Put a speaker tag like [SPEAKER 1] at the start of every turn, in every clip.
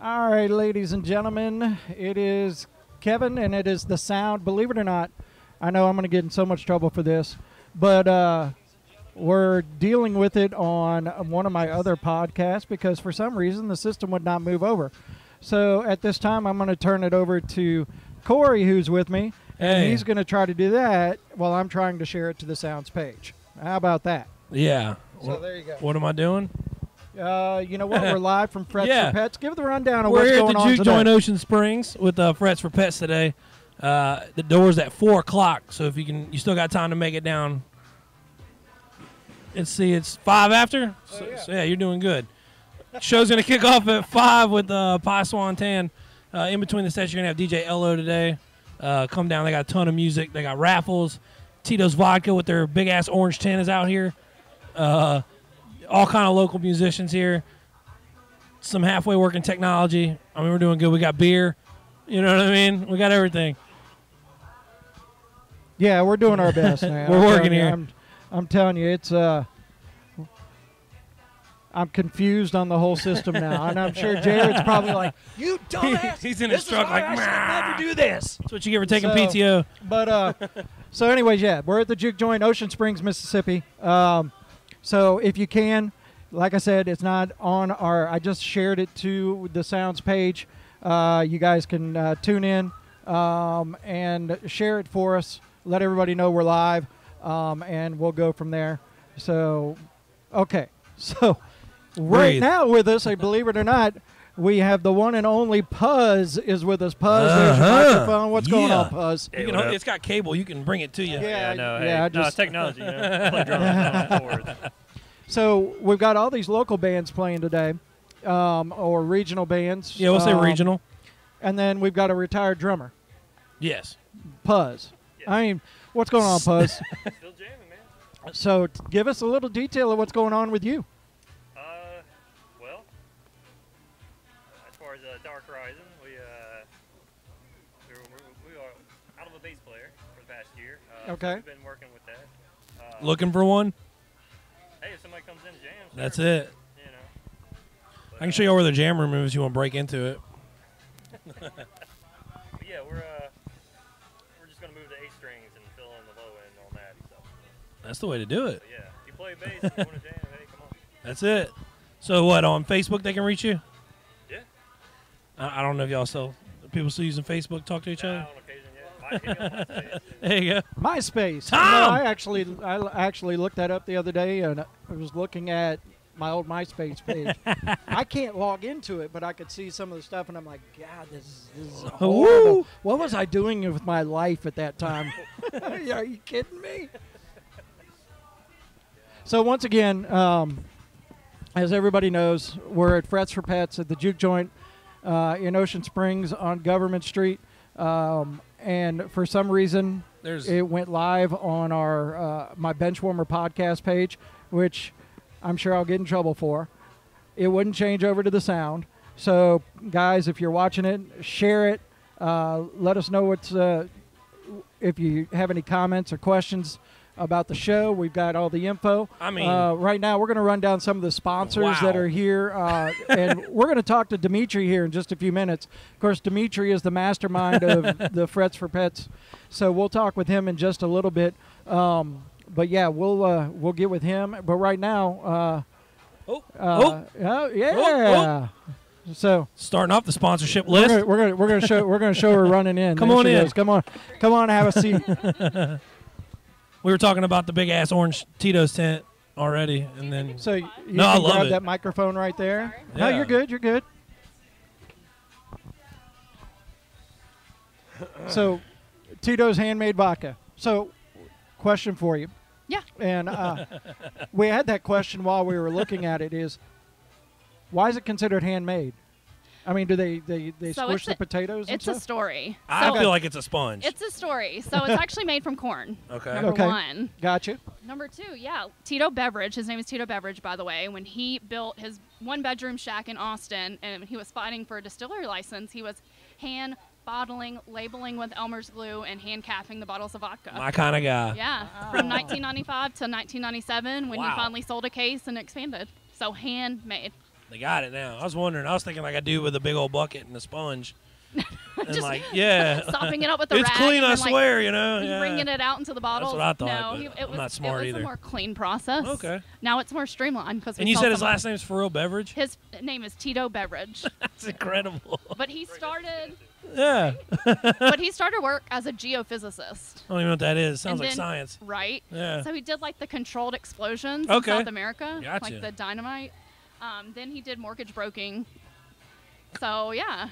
[SPEAKER 1] All right, ladies and gentlemen, it is Kevin, and it is the sound. Believe it or not, I know I'm going to get in so much trouble for this, but we're dealing with it on one of my other podcasts because for some reason the system would not move over. So at this time, I'm going to turn it over to Corey, who's with me, and he's going to try to do that while I'm trying to share it to the sounds page. How about that?
[SPEAKER 2] Yeah.
[SPEAKER 1] So there you go.
[SPEAKER 2] What am I doing?
[SPEAKER 1] You know what? We're live from Frets for Pets. Give the rundown of
[SPEAKER 2] We're
[SPEAKER 1] what's
[SPEAKER 2] here
[SPEAKER 1] going
[SPEAKER 2] at
[SPEAKER 1] on
[SPEAKER 2] the
[SPEAKER 1] today.
[SPEAKER 2] Juke Joint Ocean Springs with Frets for Pets today. The door's at 4 o'clock, so if you still got time to make it down. Let's see, it's 5 after? So yeah, you're doing good. Show's going to kick off at 5 with Pie Swan Tan. In between the sets, you're going to have DJ Ello today. Come down. They got a ton of music. They got raffles. Tito's Vodka with their big-ass orange tin is out here. All kind of local musicians here. Some halfway working technology. I mean, we're doing good. We got beer. You know what I mean? We got everything.
[SPEAKER 1] Yeah, we're doing our best, man.
[SPEAKER 2] We're working here.
[SPEAKER 1] I'm telling you, it's I'm confused on the whole system now, and I'm sure Jared's probably like, "You dumbass!"
[SPEAKER 2] He's in his truck like,
[SPEAKER 1] I should never do this.
[SPEAKER 2] That's what you get for taking PTO.
[SPEAKER 1] But so, anyways, yeah, we're at the Juke Joint, Ocean Springs, Mississippi. So if you can, like I said, it's not on our. I just shared it to the sounds page. You guys can tune in and share it for us. Let everybody know we're live, and we'll go from there. So, okay. So, right now with us, I believe it or not, we have the one and only Puzz is with us. Puzz, there's your microphone. What's going on, Puzz?
[SPEAKER 2] You know, it's got cable. You can bring it to you.
[SPEAKER 3] Yeah, no,
[SPEAKER 1] just
[SPEAKER 3] it's technology. You know, play drums.
[SPEAKER 1] So we've got all these local bands playing today, or regional bands.
[SPEAKER 2] Yeah, we'll say regional.
[SPEAKER 1] And then we've got a retired drummer.
[SPEAKER 2] Yes.
[SPEAKER 1] Puzz.
[SPEAKER 3] Yeah.
[SPEAKER 1] I mean, what's going on, Puzz?
[SPEAKER 3] Still jamming, man.
[SPEAKER 1] So give us a little detail of what's going on with you.
[SPEAKER 3] Well, as far as Dark Horizon, we are out of a bass player for the past year.
[SPEAKER 1] Okay.
[SPEAKER 3] We've been working with that.
[SPEAKER 2] Looking for one?
[SPEAKER 3] Hey, if somebody comes in and jams,
[SPEAKER 2] That's
[SPEAKER 3] sure.
[SPEAKER 2] it.
[SPEAKER 3] You know. But,
[SPEAKER 2] I can show you where the jam room is if you want to break into it.
[SPEAKER 3] But yeah, we're just gonna move to 8 strings and fill in the low end on that. So.
[SPEAKER 2] That's the way to do it.
[SPEAKER 3] But yeah, if you play bass and you want to jam, hey, come on.
[SPEAKER 2] That's it. So what, on Facebook they can reach you?
[SPEAKER 3] Yeah.
[SPEAKER 2] I don't know if y'all people still using Facebook to talk to each other?
[SPEAKER 3] On occasion, yeah. Might be on MySpace.
[SPEAKER 2] There you go.
[SPEAKER 1] MySpace.
[SPEAKER 2] Tom!
[SPEAKER 1] No, I actually looked that up the other day, and I was looking at my old MySpace page. I can't log into it, but I could see some of the stuff, and I'm like, God, this is horrible. What was I doing with my life at that time? Are you kidding me? So once again, as everybody knows, we're at Frets for Pets at the Juke Joint in Ocean Springs on Government Street. And for some reason, it went live on our my Benchwarmer podcast page, which I'm sure I'll get in trouble for. It wouldn't change over to the sound. So, guys, if you're watching it, share it. Let us know if you have any comments or questions about the show. We've got all the info.
[SPEAKER 2] I mean,
[SPEAKER 1] right now we're going to run down some of the sponsors that are here, and we're going to talk to Dimitri here in just a few minutes. Of course, Dimitri is the mastermind of the Frets for Pets, so we'll talk with him in just a little bit. But yeah, we'll get with him. But right now, So
[SPEAKER 2] starting off the sponsorship list.
[SPEAKER 1] We're gonna show her running in.
[SPEAKER 2] Come
[SPEAKER 1] There
[SPEAKER 2] on
[SPEAKER 1] she
[SPEAKER 2] in.
[SPEAKER 1] goes. Come on, have a seat.
[SPEAKER 2] We were talking about the big ass orange Tito's tent already, and then
[SPEAKER 1] So you
[SPEAKER 2] I
[SPEAKER 1] can
[SPEAKER 2] love
[SPEAKER 1] grab
[SPEAKER 2] it.
[SPEAKER 1] that microphone right there.
[SPEAKER 4] Sorry.
[SPEAKER 1] No,
[SPEAKER 2] Yeah.
[SPEAKER 1] you're good. You're good. So, Tito's handmade vodka. So, question for you.
[SPEAKER 4] Yeah.
[SPEAKER 1] And we had that question while we were looking at it is, why is it considered handmade? I mean, do they
[SPEAKER 4] So
[SPEAKER 1] squish
[SPEAKER 4] it's
[SPEAKER 1] the potatoes and
[SPEAKER 4] It's a
[SPEAKER 1] stuff?
[SPEAKER 4] story.
[SPEAKER 2] I
[SPEAKER 4] So
[SPEAKER 2] feel like it's a sponge.
[SPEAKER 4] it's a story. So it's actually made from corn.
[SPEAKER 2] Okay.
[SPEAKER 4] Number
[SPEAKER 1] Okay.
[SPEAKER 4] one.
[SPEAKER 1] Gotcha.
[SPEAKER 4] Number two, yeah, Tito Beverage. His name is Tito Beverage, by the way. When he built his one-bedroom shack in Austin, and he was fighting for a distillery license, he was hand bottling, labeling with Elmer's glue, and hand capping the bottles of vodka.
[SPEAKER 2] My kind of guy.
[SPEAKER 4] Yeah, from 1995 to 1997, when he
[SPEAKER 2] Wow.
[SPEAKER 4] finally sold a case and expanded. So handmade.
[SPEAKER 2] They got it now. I was wondering. I was thinking like I do with a big old bucket and a sponge. And
[SPEAKER 4] Just
[SPEAKER 2] like, yeah.
[SPEAKER 4] sopping it up with a
[SPEAKER 2] It's
[SPEAKER 4] rag.
[SPEAKER 2] clean,
[SPEAKER 4] and
[SPEAKER 2] I
[SPEAKER 4] then, like,
[SPEAKER 2] swear, you know. Yeah.
[SPEAKER 4] bringing it out into the bottles.
[SPEAKER 2] That's what I thought,
[SPEAKER 4] No,
[SPEAKER 2] but
[SPEAKER 4] it
[SPEAKER 2] I'm
[SPEAKER 4] was,
[SPEAKER 2] not smart
[SPEAKER 4] it was
[SPEAKER 2] either.
[SPEAKER 4] a more clean process.
[SPEAKER 2] Okay.
[SPEAKER 4] Now it's more streamlined because.
[SPEAKER 2] And you said his last name's For Real Beverage?
[SPEAKER 4] His name is Tito Beverage.
[SPEAKER 2] That's incredible.
[SPEAKER 4] But he started.
[SPEAKER 2] Yeah.
[SPEAKER 4] But he started work as a geophysicist.
[SPEAKER 2] I don't even know what that is. Sounds
[SPEAKER 4] And
[SPEAKER 2] like
[SPEAKER 4] then-
[SPEAKER 2] science.
[SPEAKER 4] Right.
[SPEAKER 2] Yeah.
[SPEAKER 4] So he did like the controlled explosions
[SPEAKER 2] Okay.
[SPEAKER 4] in South America,
[SPEAKER 2] Gotcha.
[SPEAKER 4] like the dynamite. Then he did mortgage broking. So yeah.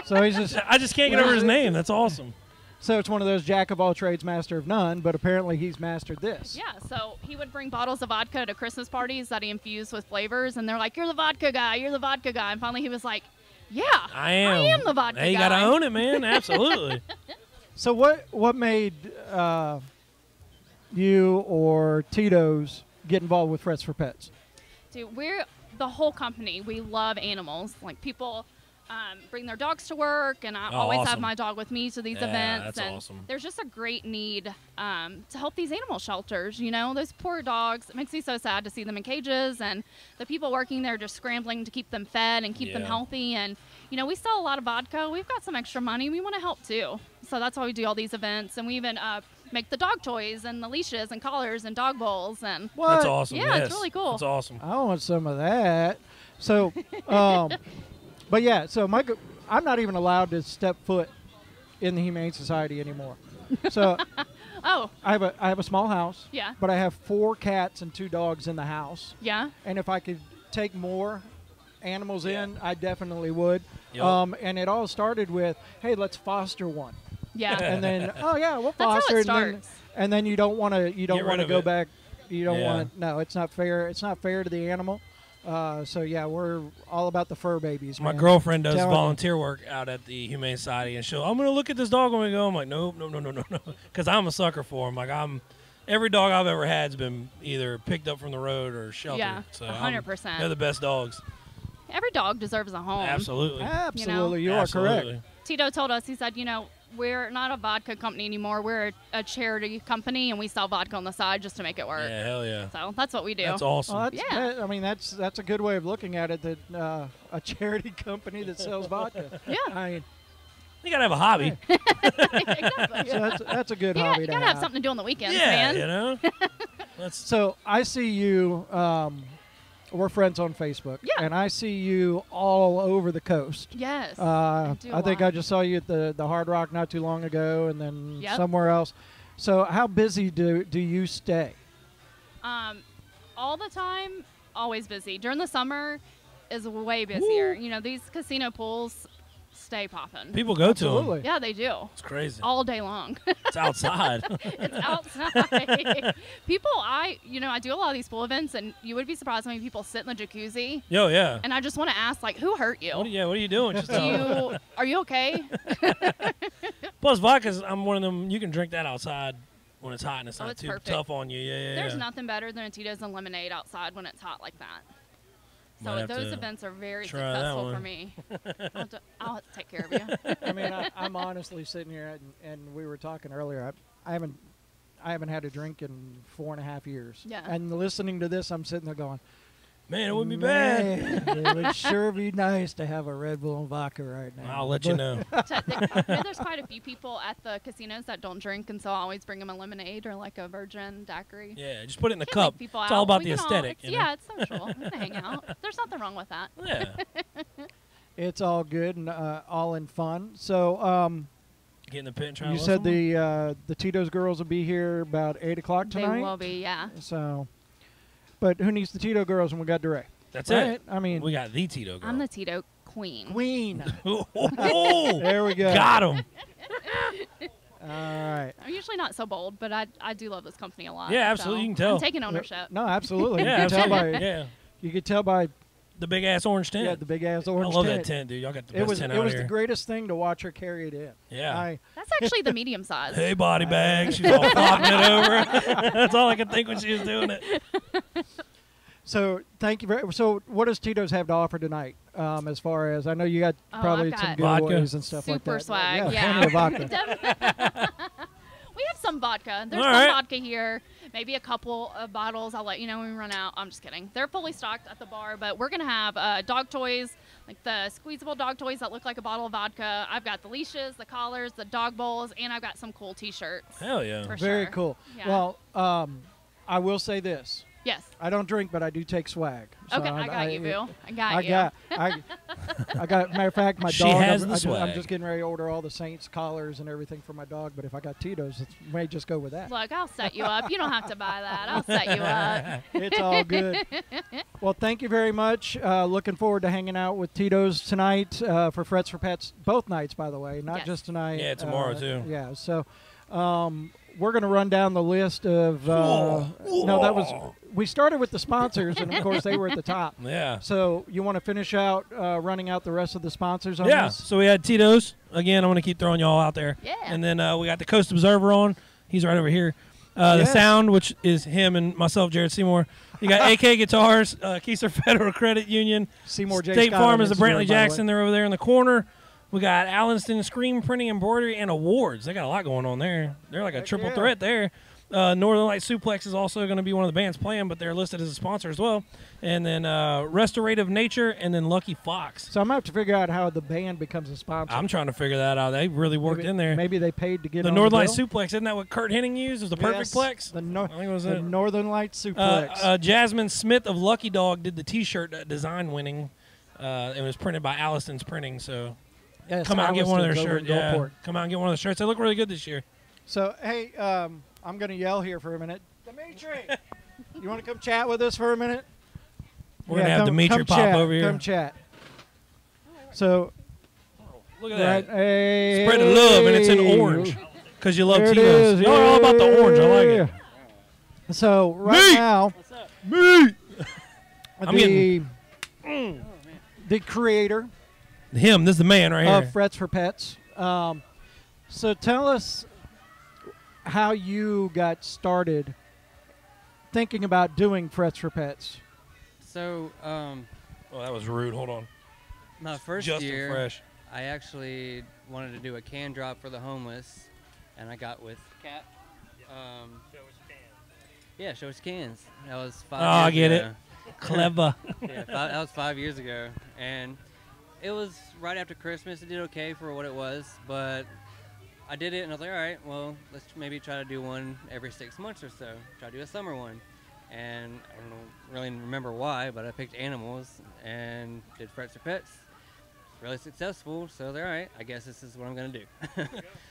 [SPEAKER 1] So he's just
[SPEAKER 2] I just can't get over his name. That's awesome.
[SPEAKER 1] so it's one of those jack of all trades, master of none. But apparently he's mastered this.
[SPEAKER 4] Yeah, so he would bring bottles of vodka to Christmas parties that he infused with flavors, and they're like, "You're the vodka guy. You're the vodka guy." And finally, he was like, "Yeah,
[SPEAKER 2] I am
[SPEAKER 4] the vodka
[SPEAKER 2] Hey, you
[SPEAKER 4] guy."
[SPEAKER 2] gotta own it, man. Absolutely.
[SPEAKER 1] So what made you or Tito's get involved with Frets for Pets?
[SPEAKER 4] Dude, we're the whole company. We love animals. Like people bring their dogs to work, and I always have
[SPEAKER 2] awesome.
[SPEAKER 4] my dog with me to these
[SPEAKER 2] Yeah,
[SPEAKER 4] events.
[SPEAKER 2] that's
[SPEAKER 4] and
[SPEAKER 2] awesome.
[SPEAKER 4] There's just a great need to help these animal shelters. You know, those poor dogs. It makes me so sad to see them in cages, and the people working there just scrambling to keep them fed and keep them
[SPEAKER 2] Yeah.
[SPEAKER 4] healthy. And you know, we sell a lot of vodka. We've got some extra money. We want to help too. So that's why we do all these events, and we even make the dog toys and the leashes and collars and dog bowls. And
[SPEAKER 1] What?
[SPEAKER 2] That's awesome.
[SPEAKER 4] Yeah, it's
[SPEAKER 2] yes.
[SPEAKER 4] really cool.
[SPEAKER 2] That's awesome.
[SPEAKER 1] I want some of that. So, but yeah. So I'm not even allowed to step foot in the Humane Society anymore. So
[SPEAKER 4] oh,
[SPEAKER 1] I have a small house.
[SPEAKER 4] yeah,
[SPEAKER 1] But I have 4 cats and 2 dogs in the house.
[SPEAKER 4] yeah.
[SPEAKER 1] And if I could take more animals in, I definitely would.
[SPEAKER 2] Yup.
[SPEAKER 1] And it all started with, hey, let's foster one.
[SPEAKER 4] Yeah.
[SPEAKER 1] And then, oh yeah, we'll
[SPEAKER 4] That's how
[SPEAKER 1] foster
[SPEAKER 4] it
[SPEAKER 1] it. And then,
[SPEAKER 4] starts.
[SPEAKER 1] and then you don't want to
[SPEAKER 2] Get rid of
[SPEAKER 1] go
[SPEAKER 2] it.
[SPEAKER 1] back. You don't
[SPEAKER 2] Yeah.
[SPEAKER 1] want. No, it's not fair. It's not fair to the animal. So yeah, we're all about the fur babies.
[SPEAKER 2] My
[SPEAKER 1] man.
[SPEAKER 2] girlfriend does
[SPEAKER 1] Telling you.
[SPEAKER 2] volunteer work out at the Humane Society, and I'm going to look at this dog when we go. I'm like, nope, no, because I'm a sucker for them. Like every dog I've ever had's been either picked up from the road or sheltered.
[SPEAKER 4] Yeah,
[SPEAKER 2] so
[SPEAKER 4] 100%.
[SPEAKER 2] They're the best dogs.
[SPEAKER 4] Every dog deserves a home.
[SPEAKER 2] Absolutely.
[SPEAKER 1] Absolutely, you are
[SPEAKER 2] Absolutely.
[SPEAKER 1] correct.
[SPEAKER 4] Tito told us, he said, you know, we're not a vodka company anymore. We're a charity company, and we sell vodka on the side just to make it work.
[SPEAKER 2] Yeah, hell yeah.
[SPEAKER 4] So that's what we do.
[SPEAKER 2] That's awesome.
[SPEAKER 1] Well,
[SPEAKER 4] Yeah.
[SPEAKER 1] I mean, that's a good way of looking at it. That a charity company that sells vodka.
[SPEAKER 4] Yeah.
[SPEAKER 1] I mean,
[SPEAKER 2] You got to have a hobby.
[SPEAKER 4] Exactly.
[SPEAKER 1] so that's a good
[SPEAKER 4] You
[SPEAKER 1] hobby to
[SPEAKER 4] gotta have something to do on the weekends,
[SPEAKER 2] Yeah,
[SPEAKER 4] man.
[SPEAKER 2] you know? That's
[SPEAKER 1] So I see you. We're friends on Facebook,
[SPEAKER 4] Yeah.
[SPEAKER 1] and I see you all over the coast.
[SPEAKER 4] Yes.
[SPEAKER 1] do
[SPEAKER 4] a
[SPEAKER 1] I think
[SPEAKER 4] lot.
[SPEAKER 1] I just saw you at the Hard Rock not too long ago, and then
[SPEAKER 4] Yep.
[SPEAKER 1] somewhere else. So how busy do you stay?
[SPEAKER 4] All the time, always busy. During the summer is way busier.
[SPEAKER 2] Woo.
[SPEAKER 4] You know, these casino pools stay popping.
[SPEAKER 2] people go to them.
[SPEAKER 1] Absolutely.
[SPEAKER 4] Yeah, they do.
[SPEAKER 2] It's crazy.
[SPEAKER 4] All day long.
[SPEAKER 2] It's outside.
[SPEAKER 4] It's outside. People, I do a lot of these pool events, and you would be surprised how many people sit in the jacuzzi.
[SPEAKER 2] Yo, yeah.
[SPEAKER 4] And I just want to ask, like, who hurt you?
[SPEAKER 2] What are you doing? Just
[SPEAKER 4] Are you okay?
[SPEAKER 2] Plus, vodka's, I'm one of them, you can drink that outside when it's hot and it's
[SPEAKER 4] Oh,
[SPEAKER 2] not
[SPEAKER 4] it's
[SPEAKER 2] too
[SPEAKER 4] perfect.
[SPEAKER 2] tough on you. Yeah.
[SPEAKER 4] There's nothing better than a Tito's and lemonade outside when it's hot like that.
[SPEAKER 2] Might
[SPEAKER 4] So
[SPEAKER 2] have
[SPEAKER 4] those
[SPEAKER 2] to
[SPEAKER 4] events are very
[SPEAKER 2] try that
[SPEAKER 4] successful
[SPEAKER 2] one.
[SPEAKER 4] for me. I'll have to take care of you.
[SPEAKER 1] I mean, I'm honestly sitting here, and we were talking earlier. I haven't had a drink in 4.5 years.
[SPEAKER 4] Yeah.
[SPEAKER 1] And listening to this, I'm sitting there going,
[SPEAKER 2] Man, it wouldn't be bad.
[SPEAKER 1] "Man, it would sure be nice to have a Red Bull and vodka right now."
[SPEAKER 2] I'll let you know.
[SPEAKER 4] There's quite a few people at the casinos that don't drink, and so I always bring them a lemonade or like a virgin daiquiri.
[SPEAKER 2] Yeah, just put it in a
[SPEAKER 4] Can't
[SPEAKER 2] cup.
[SPEAKER 4] make people
[SPEAKER 2] It's all
[SPEAKER 4] out.
[SPEAKER 2] about
[SPEAKER 4] We
[SPEAKER 2] the
[SPEAKER 4] can
[SPEAKER 2] aesthetic.
[SPEAKER 4] it's,
[SPEAKER 2] you know?
[SPEAKER 4] yeah, it's social. We can hang out. There's nothing wrong with that.
[SPEAKER 2] Yeah.
[SPEAKER 1] It's all good and all in fun. So
[SPEAKER 2] Get in the pit and try
[SPEAKER 1] you
[SPEAKER 2] to
[SPEAKER 1] said
[SPEAKER 2] whistle?
[SPEAKER 1] the Tito's girls will be here about 8 o'clock tonight.
[SPEAKER 4] They will be, yeah.
[SPEAKER 1] So, but who needs the Tito girls when we got Direct?
[SPEAKER 2] That's
[SPEAKER 1] right?
[SPEAKER 2] it.
[SPEAKER 1] I mean,
[SPEAKER 2] We got the Tito girl.
[SPEAKER 4] I'm the Tito queen.
[SPEAKER 1] Queen.
[SPEAKER 2] Oh,
[SPEAKER 1] There we go.
[SPEAKER 2] got him.
[SPEAKER 1] All right.
[SPEAKER 4] I'm usually not so bold, but I do love this company a lot.
[SPEAKER 2] Yeah,
[SPEAKER 4] so
[SPEAKER 2] absolutely. You can tell.
[SPEAKER 4] I'm taking ownership.
[SPEAKER 1] No, absolutely.
[SPEAKER 2] Yeah,
[SPEAKER 1] you can tell by
[SPEAKER 2] absolutely. Yeah.
[SPEAKER 1] you could tell by
[SPEAKER 2] The big ass orange tent.
[SPEAKER 1] the big ass
[SPEAKER 2] I
[SPEAKER 1] orange
[SPEAKER 2] love
[SPEAKER 1] tent.
[SPEAKER 2] that tent, dude. Y'all got the
[SPEAKER 1] It
[SPEAKER 2] best
[SPEAKER 1] was
[SPEAKER 2] tent
[SPEAKER 1] it
[SPEAKER 2] out
[SPEAKER 1] was
[SPEAKER 2] here.
[SPEAKER 1] the greatest thing to watch her carry it in.
[SPEAKER 2] Yeah.
[SPEAKER 4] That's actually the medium size.
[SPEAKER 2] Hey, body bag. She's all flopping it over. That's all I could think when she was doing it.
[SPEAKER 1] So thank you very. So what does Tito's have to offer tonight? As far as I know, you got
[SPEAKER 4] Oh,
[SPEAKER 1] probably
[SPEAKER 4] I've
[SPEAKER 1] some
[SPEAKER 4] got
[SPEAKER 2] Vodka.
[SPEAKER 1] giveaways and stuff like
[SPEAKER 4] Super
[SPEAKER 1] that.
[SPEAKER 4] swag,
[SPEAKER 1] Yeah,
[SPEAKER 4] yeah.
[SPEAKER 1] plenty of vodka.
[SPEAKER 4] We have some vodka. There's
[SPEAKER 2] All
[SPEAKER 4] some
[SPEAKER 2] right.
[SPEAKER 4] vodka here. Maybe a couple of bottles. I'll let you know when we run out. I'm just kidding. They're fully stocked at the bar, but we're going to have dog toys, like the squeezable dog toys that look like a bottle of vodka. I've got the leashes, the collars, the dog bowls, and I've got some cool T-shirts.
[SPEAKER 2] Hell yeah.
[SPEAKER 4] For
[SPEAKER 1] Very
[SPEAKER 4] sure.
[SPEAKER 1] cool.
[SPEAKER 4] Yeah.
[SPEAKER 1] Well, I will say this.
[SPEAKER 4] Yes.
[SPEAKER 1] I don't drink, but I do take swag. So
[SPEAKER 4] Okay, I got you, Bill. I got
[SPEAKER 1] I
[SPEAKER 4] you.
[SPEAKER 1] got, I got. Matter of fact, my
[SPEAKER 2] She
[SPEAKER 1] dog.
[SPEAKER 2] has the
[SPEAKER 1] I'm
[SPEAKER 2] swag.
[SPEAKER 1] just getting ready to order all the Saints collars and everything for my dog. But if I got Tito's, it may just go with that.
[SPEAKER 4] Look, I'll set you up. You don't have to buy that. I'll set you up.
[SPEAKER 1] It's all good. Well, thank you very much. Looking forward to hanging out with Tito's tonight for Frets for Pets, both nights, by the way, not
[SPEAKER 4] Yes.
[SPEAKER 1] just tonight.
[SPEAKER 2] Yeah, tomorrow, too.
[SPEAKER 1] Yeah, so we're going to run down the list of. No, that was. We started with the sponsors, and of course they were at the top.
[SPEAKER 2] Yeah.
[SPEAKER 1] So you want to finish out running out the rest of the sponsors on
[SPEAKER 2] Yeah.
[SPEAKER 1] this?
[SPEAKER 2] So we had Tito's. Again, I'm going to keep throwing y'all out there.
[SPEAKER 4] Yeah.
[SPEAKER 2] And then we got the Coast Observer on. He's right over here. The
[SPEAKER 1] Yes.
[SPEAKER 2] Sound, which is him and myself, Jared Seymour. You got AK Guitars, Keiser Federal Credit Union.
[SPEAKER 1] Seymour J.
[SPEAKER 2] State
[SPEAKER 1] Scott
[SPEAKER 2] Farm
[SPEAKER 1] on
[SPEAKER 2] is the
[SPEAKER 1] Instagram,
[SPEAKER 2] Brantley
[SPEAKER 1] by the
[SPEAKER 2] Jackson.
[SPEAKER 1] way.
[SPEAKER 2] They're over there in the corner. We got Allenston Screen Printing, Embroidery, and Awards. They got a lot going on there. They're like a
[SPEAKER 1] Heck
[SPEAKER 2] triple
[SPEAKER 1] yeah.
[SPEAKER 2] threat there. Northern Light Suplex is also going to be one of the bands playing, but they're listed as a sponsor as well. And then Restorative Nature, and then Lucky Fox.
[SPEAKER 1] So I'm going to have to figure out how the band becomes a sponsor.
[SPEAKER 2] I'm trying to figure that out. They really worked
[SPEAKER 1] maybe,
[SPEAKER 2] in there.
[SPEAKER 1] Maybe they paid to get
[SPEAKER 2] The
[SPEAKER 1] on
[SPEAKER 2] Northern
[SPEAKER 1] the
[SPEAKER 2] Light
[SPEAKER 1] bill?
[SPEAKER 2] Suplex, isn't that what Kurt Hennig used? It was the Perfect
[SPEAKER 1] Yes,
[SPEAKER 2] Plex?
[SPEAKER 1] The,
[SPEAKER 2] I think it was
[SPEAKER 1] the
[SPEAKER 2] it.
[SPEAKER 1] Northern Light Suplex.
[SPEAKER 2] Jasmine Smith of Lucky Dog did the T-shirt design winning. It was printed by Alliston's Printing, so
[SPEAKER 1] Yes,
[SPEAKER 2] come out and get one of their
[SPEAKER 1] Alliston's over in
[SPEAKER 2] shirts. Yeah,
[SPEAKER 1] Gulfport.
[SPEAKER 2] come out and get one of the shirts. They look really good this year.
[SPEAKER 1] So, hey, I'm going to yell here for a minute. Dimitri, you want to come chat with us for a minute?
[SPEAKER 2] We're going to have
[SPEAKER 1] come-
[SPEAKER 2] Dimitri
[SPEAKER 1] come
[SPEAKER 2] pop
[SPEAKER 1] chat,
[SPEAKER 2] over here.
[SPEAKER 1] Come chat. So,
[SPEAKER 2] Look at
[SPEAKER 1] right,
[SPEAKER 2] that.
[SPEAKER 1] hey,
[SPEAKER 2] Spread the love, and it's in orange because you love
[SPEAKER 1] There it
[SPEAKER 2] Tito's.
[SPEAKER 1] is,
[SPEAKER 2] Y'all are all about the orange. I like it.
[SPEAKER 1] yeah. So, right now,
[SPEAKER 2] Me. I'm
[SPEAKER 1] the,
[SPEAKER 2] getting-
[SPEAKER 1] the creator
[SPEAKER 2] Him. This is the man right
[SPEAKER 1] of
[SPEAKER 2] here.
[SPEAKER 1] Frets for Pets. So tell us how you got started thinking about doing Frets for Pets.
[SPEAKER 5] So,
[SPEAKER 2] Oh, that was rude. Hold on.
[SPEAKER 5] my first
[SPEAKER 2] Justin
[SPEAKER 5] year,
[SPEAKER 2] Fresh.
[SPEAKER 5] I actually wanted to do a can drop for the homeless, and I got with Cat.
[SPEAKER 3] Show us your cans.
[SPEAKER 5] Yeah, show us cans. That was 5
[SPEAKER 2] Oh, I
[SPEAKER 5] years
[SPEAKER 2] get it.
[SPEAKER 5] ago.
[SPEAKER 2] Clever.
[SPEAKER 5] Yeah, that was 5 years ago, and it was right after Christmas. It did okay for what it was, but I did it, and I was like, all right, well, let's maybe try to do one every 6 months or so. Try to do a summer one, and I don't really remember why, but I picked animals and did Frets for Pets. Really successful, so they're all right. I guess this is what I'm gonna do.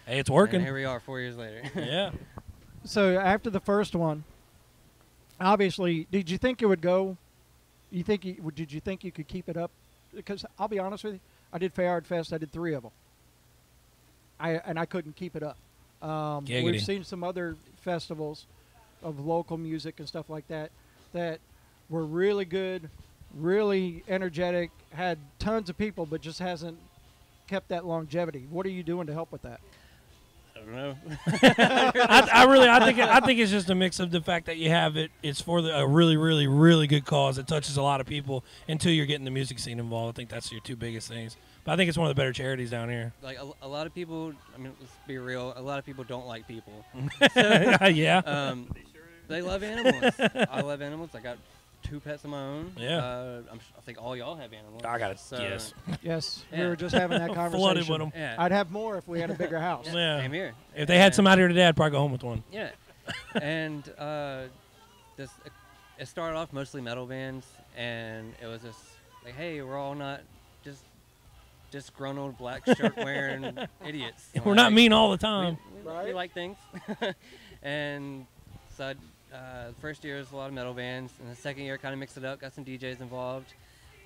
[SPEAKER 2] Hey, it's
[SPEAKER 5] And
[SPEAKER 2] working.
[SPEAKER 5] here we are, 4 years later.
[SPEAKER 2] Yeah.
[SPEAKER 1] So after the first one, obviously, did you think it would go? Did you think you could keep it up? Because I'll be honest with you, I did Fayard Fest. I did 3 of them. I couldn't keep it up.
[SPEAKER 2] Giggity.
[SPEAKER 1] We've seen some other festivals of local music and stuff like that that were really good, really energetic, had tons of people, but just hasn't kept that longevity. What are you doing to help with that?
[SPEAKER 5] I don't know.
[SPEAKER 2] I think it's just a mix of the fact that you have it. It's for a really, really, really good cause that touches a lot of people. Until you're getting the music scene involved, I think that's your 2 biggest things. But I think it's one of the better charities down here.
[SPEAKER 5] Like a lot of people, I mean, let's be real. A lot of people don't like people.
[SPEAKER 2] Yeah.
[SPEAKER 5] They love animals. I love animals. I got 2 pets of my own.
[SPEAKER 2] Yeah.
[SPEAKER 5] I think all y'all have animals.
[SPEAKER 2] I got it.
[SPEAKER 5] So,
[SPEAKER 2] Yes.
[SPEAKER 1] Yes, we
[SPEAKER 5] Yeah.
[SPEAKER 1] were just having that conversation.
[SPEAKER 2] Flooded with them.
[SPEAKER 5] Yeah.
[SPEAKER 1] I'd have more if we had a bigger house.
[SPEAKER 2] Yeah.
[SPEAKER 5] Same here.
[SPEAKER 2] If they had
[SPEAKER 5] And-
[SPEAKER 2] some out here today, I'd probably go home with one.
[SPEAKER 5] Yeah. And it started off mostly metal bands, and it was just like, hey, we're all not just disgruntled black shirt wearing idiots.
[SPEAKER 2] We're not
[SPEAKER 5] Like,
[SPEAKER 2] mean all the time.
[SPEAKER 5] We
[SPEAKER 1] Right.
[SPEAKER 5] like things. And so the first year was a lot of metal bands, and the second year kind of mixed it up, got some DJs involved.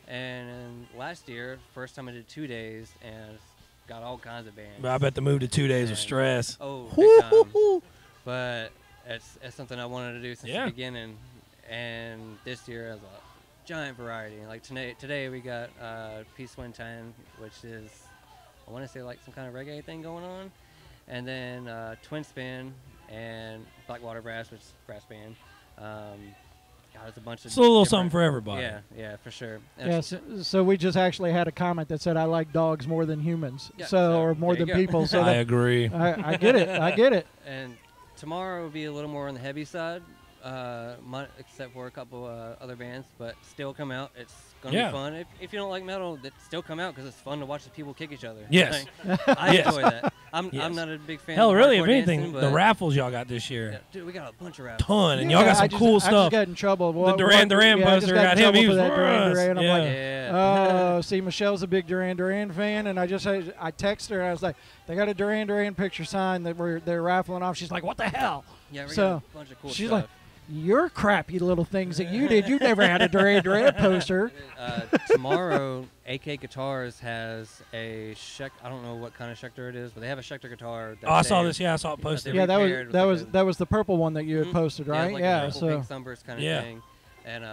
[SPEAKER 5] And last year, first time I did 2 days, and got all kinds of bands.
[SPEAKER 2] But I bet the move to 2 days was
[SPEAKER 5] And-
[SPEAKER 2] stress.
[SPEAKER 5] Oh, big time. But it's something I wanted to do since
[SPEAKER 2] Yeah.
[SPEAKER 5] the beginning. And this year has a giant variety. Like today we got Peace One Time, which is, I want to say like some kind of reggae thing going on. And then Twin Spin and Blackwater Brass, which is a brass band. God, it's a bunch of
[SPEAKER 2] It's a little
[SPEAKER 5] different-
[SPEAKER 2] something for everybody.
[SPEAKER 5] Yeah, for sure. And
[SPEAKER 1] Yes. So we just actually had a comment that said, "I like dogs more than humans."
[SPEAKER 5] Yeah,
[SPEAKER 1] so
[SPEAKER 5] so
[SPEAKER 1] or more
[SPEAKER 5] there
[SPEAKER 1] than
[SPEAKER 5] you go.
[SPEAKER 1] people. So
[SPEAKER 2] I agree.
[SPEAKER 1] I get it. I get it.
[SPEAKER 5] And tomorrow will be a little more on the heavy side, except for a couple other bands, but still come out. It's going to be fun. If you don't like metal, still come out because it's fun to watch the people kick each other.
[SPEAKER 2] Yes.
[SPEAKER 5] I enjoy that. I'm not a big fan
[SPEAKER 2] Hell,
[SPEAKER 5] of
[SPEAKER 2] really, if
[SPEAKER 5] hardcore
[SPEAKER 2] anything,
[SPEAKER 5] dancing,
[SPEAKER 2] the
[SPEAKER 5] but
[SPEAKER 2] raffles y'all got this year.
[SPEAKER 5] yeah, dude, we got a bunch of raffles.
[SPEAKER 2] Ton, and y'all got some cool
[SPEAKER 1] I
[SPEAKER 2] stuff.
[SPEAKER 1] just got in trouble.
[SPEAKER 2] The Duran Duran
[SPEAKER 1] I just
[SPEAKER 2] poster
[SPEAKER 1] got
[SPEAKER 2] got
[SPEAKER 1] in
[SPEAKER 2] him. He
[SPEAKER 1] trouble
[SPEAKER 2] was
[SPEAKER 1] for that Duran
[SPEAKER 2] us.
[SPEAKER 1] Duran. I'm
[SPEAKER 2] Yeah.
[SPEAKER 1] like,
[SPEAKER 5] Yeah.
[SPEAKER 1] oh, see, Michelle's a big Duran Duran fan, and I texted her, and I was like, they got a Duran Duran picture sign that they're raffling off. She's like, what the hell?
[SPEAKER 5] Yeah, we
[SPEAKER 1] So,
[SPEAKER 5] got a bunch of cool
[SPEAKER 1] she's
[SPEAKER 5] stuff.
[SPEAKER 1] like, your crappy little things that you did. You never had a Duran Duran poster.
[SPEAKER 5] Tomorrow, AK Guitars has a I don't know what kind of Schecter it is, but they have a Schecter guitar.
[SPEAKER 2] Oh, I saw this. Yeah, I saw it posted.
[SPEAKER 1] Yeah,
[SPEAKER 5] repaired with
[SPEAKER 1] that was the purple one that you had posted,
[SPEAKER 5] Yeah,
[SPEAKER 1] right?
[SPEAKER 5] it's like
[SPEAKER 1] Yeah.
[SPEAKER 5] a purple
[SPEAKER 1] So
[SPEAKER 5] pink sunburst kind of
[SPEAKER 2] Yeah.
[SPEAKER 5] thing. And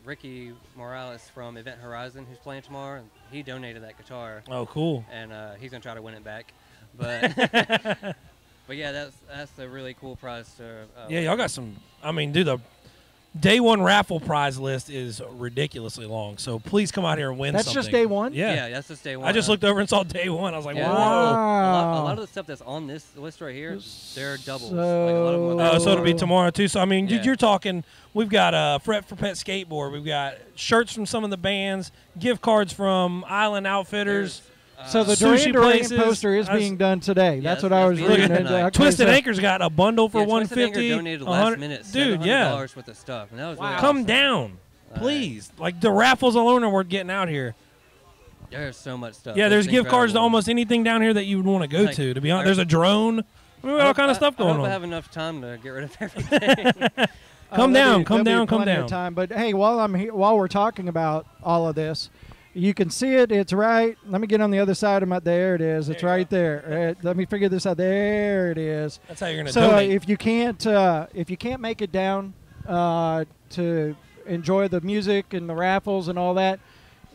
[SPEAKER 5] Ricky Morales from Event Horizon, who's playing tomorrow, he donated that guitar,
[SPEAKER 2] Oh, cool.
[SPEAKER 5] and he's gonna try to win it back. But but yeah, that's a really cool prize to.
[SPEAKER 2] Yeah, y'all got some. I mean, dude, the day one raffle prize list is ridiculously long. So please come out here and win
[SPEAKER 1] that's
[SPEAKER 2] something.
[SPEAKER 1] just day one.
[SPEAKER 2] Yeah.
[SPEAKER 5] that's just day one.
[SPEAKER 2] I just looked over and saw day one. I was like,
[SPEAKER 5] Yeah.
[SPEAKER 2] whoa.
[SPEAKER 1] Wow.
[SPEAKER 5] A lot of the stuff that's on this list right here, they're doubles.
[SPEAKER 1] So-
[SPEAKER 5] Like a lot of them are
[SPEAKER 2] So it'll be tomorrow too. So I mean, dude,
[SPEAKER 5] Yeah.
[SPEAKER 2] you're talking. We've got a Fret for Pet skateboard. We've got shirts from some of the bands, gift cards from Island Outfitters.
[SPEAKER 1] So the
[SPEAKER 2] Sushi
[SPEAKER 1] Duran Duran
[SPEAKER 2] places.
[SPEAKER 1] poster is
[SPEAKER 2] I was-
[SPEAKER 1] being done today. That's what I was
[SPEAKER 5] that's being
[SPEAKER 1] reading.
[SPEAKER 5] done tonight.
[SPEAKER 1] Okay,
[SPEAKER 2] Twisted
[SPEAKER 1] so-
[SPEAKER 2] Anchor's got a bundle for
[SPEAKER 5] Yeah, Twisted Anchor
[SPEAKER 2] 150.
[SPEAKER 5] donated last minute,
[SPEAKER 2] Dude, yeah.
[SPEAKER 5] $700 worth of stuff, and that was really
[SPEAKER 2] Come
[SPEAKER 5] awesome.
[SPEAKER 2] down,
[SPEAKER 5] All
[SPEAKER 2] please. Like the raffles alone are worth getting out here.
[SPEAKER 5] There's so much stuff.
[SPEAKER 2] Yeah, there's
[SPEAKER 5] It's
[SPEAKER 2] gift cards to
[SPEAKER 5] incredible.
[SPEAKER 2] almost anything down here that you would want to go
[SPEAKER 5] Like,
[SPEAKER 2] to. To be honest,
[SPEAKER 5] I-
[SPEAKER 2] there's a drone. I mean, we got all kind of stuff
[SPEAKER 5] I
[SPEAKER 2] going
[SPEAKER 5] hope I
[SPEAKER 2] on.
[SPEAKER 5] have enough time to get rid of everything.
[SPEAKER 2] Come
[SPEAKER 1] there'll
[SPEAKER 2] down,
[SPEAKER 1] be-
[SPEAKER 2] come
[SPEAKER 1] there'll be
[SPEAKER 2] down, come
[SPEAKER 1] plenty of
[SPEAKER 2] down.
[SPEAKER 1] time. But hey, while we're talking about all of this, you can see it. It's right. Let me get on the other side of my. There it is. It's right there. Let me figure this out. There it is.
[SPEAKER 2] That's how you're gonna
[SPEAKER 1] So
[SPEAKER 2] donate.
[SPEAKER 1] if you can't make it down to enjoy the music and the raffles and all that,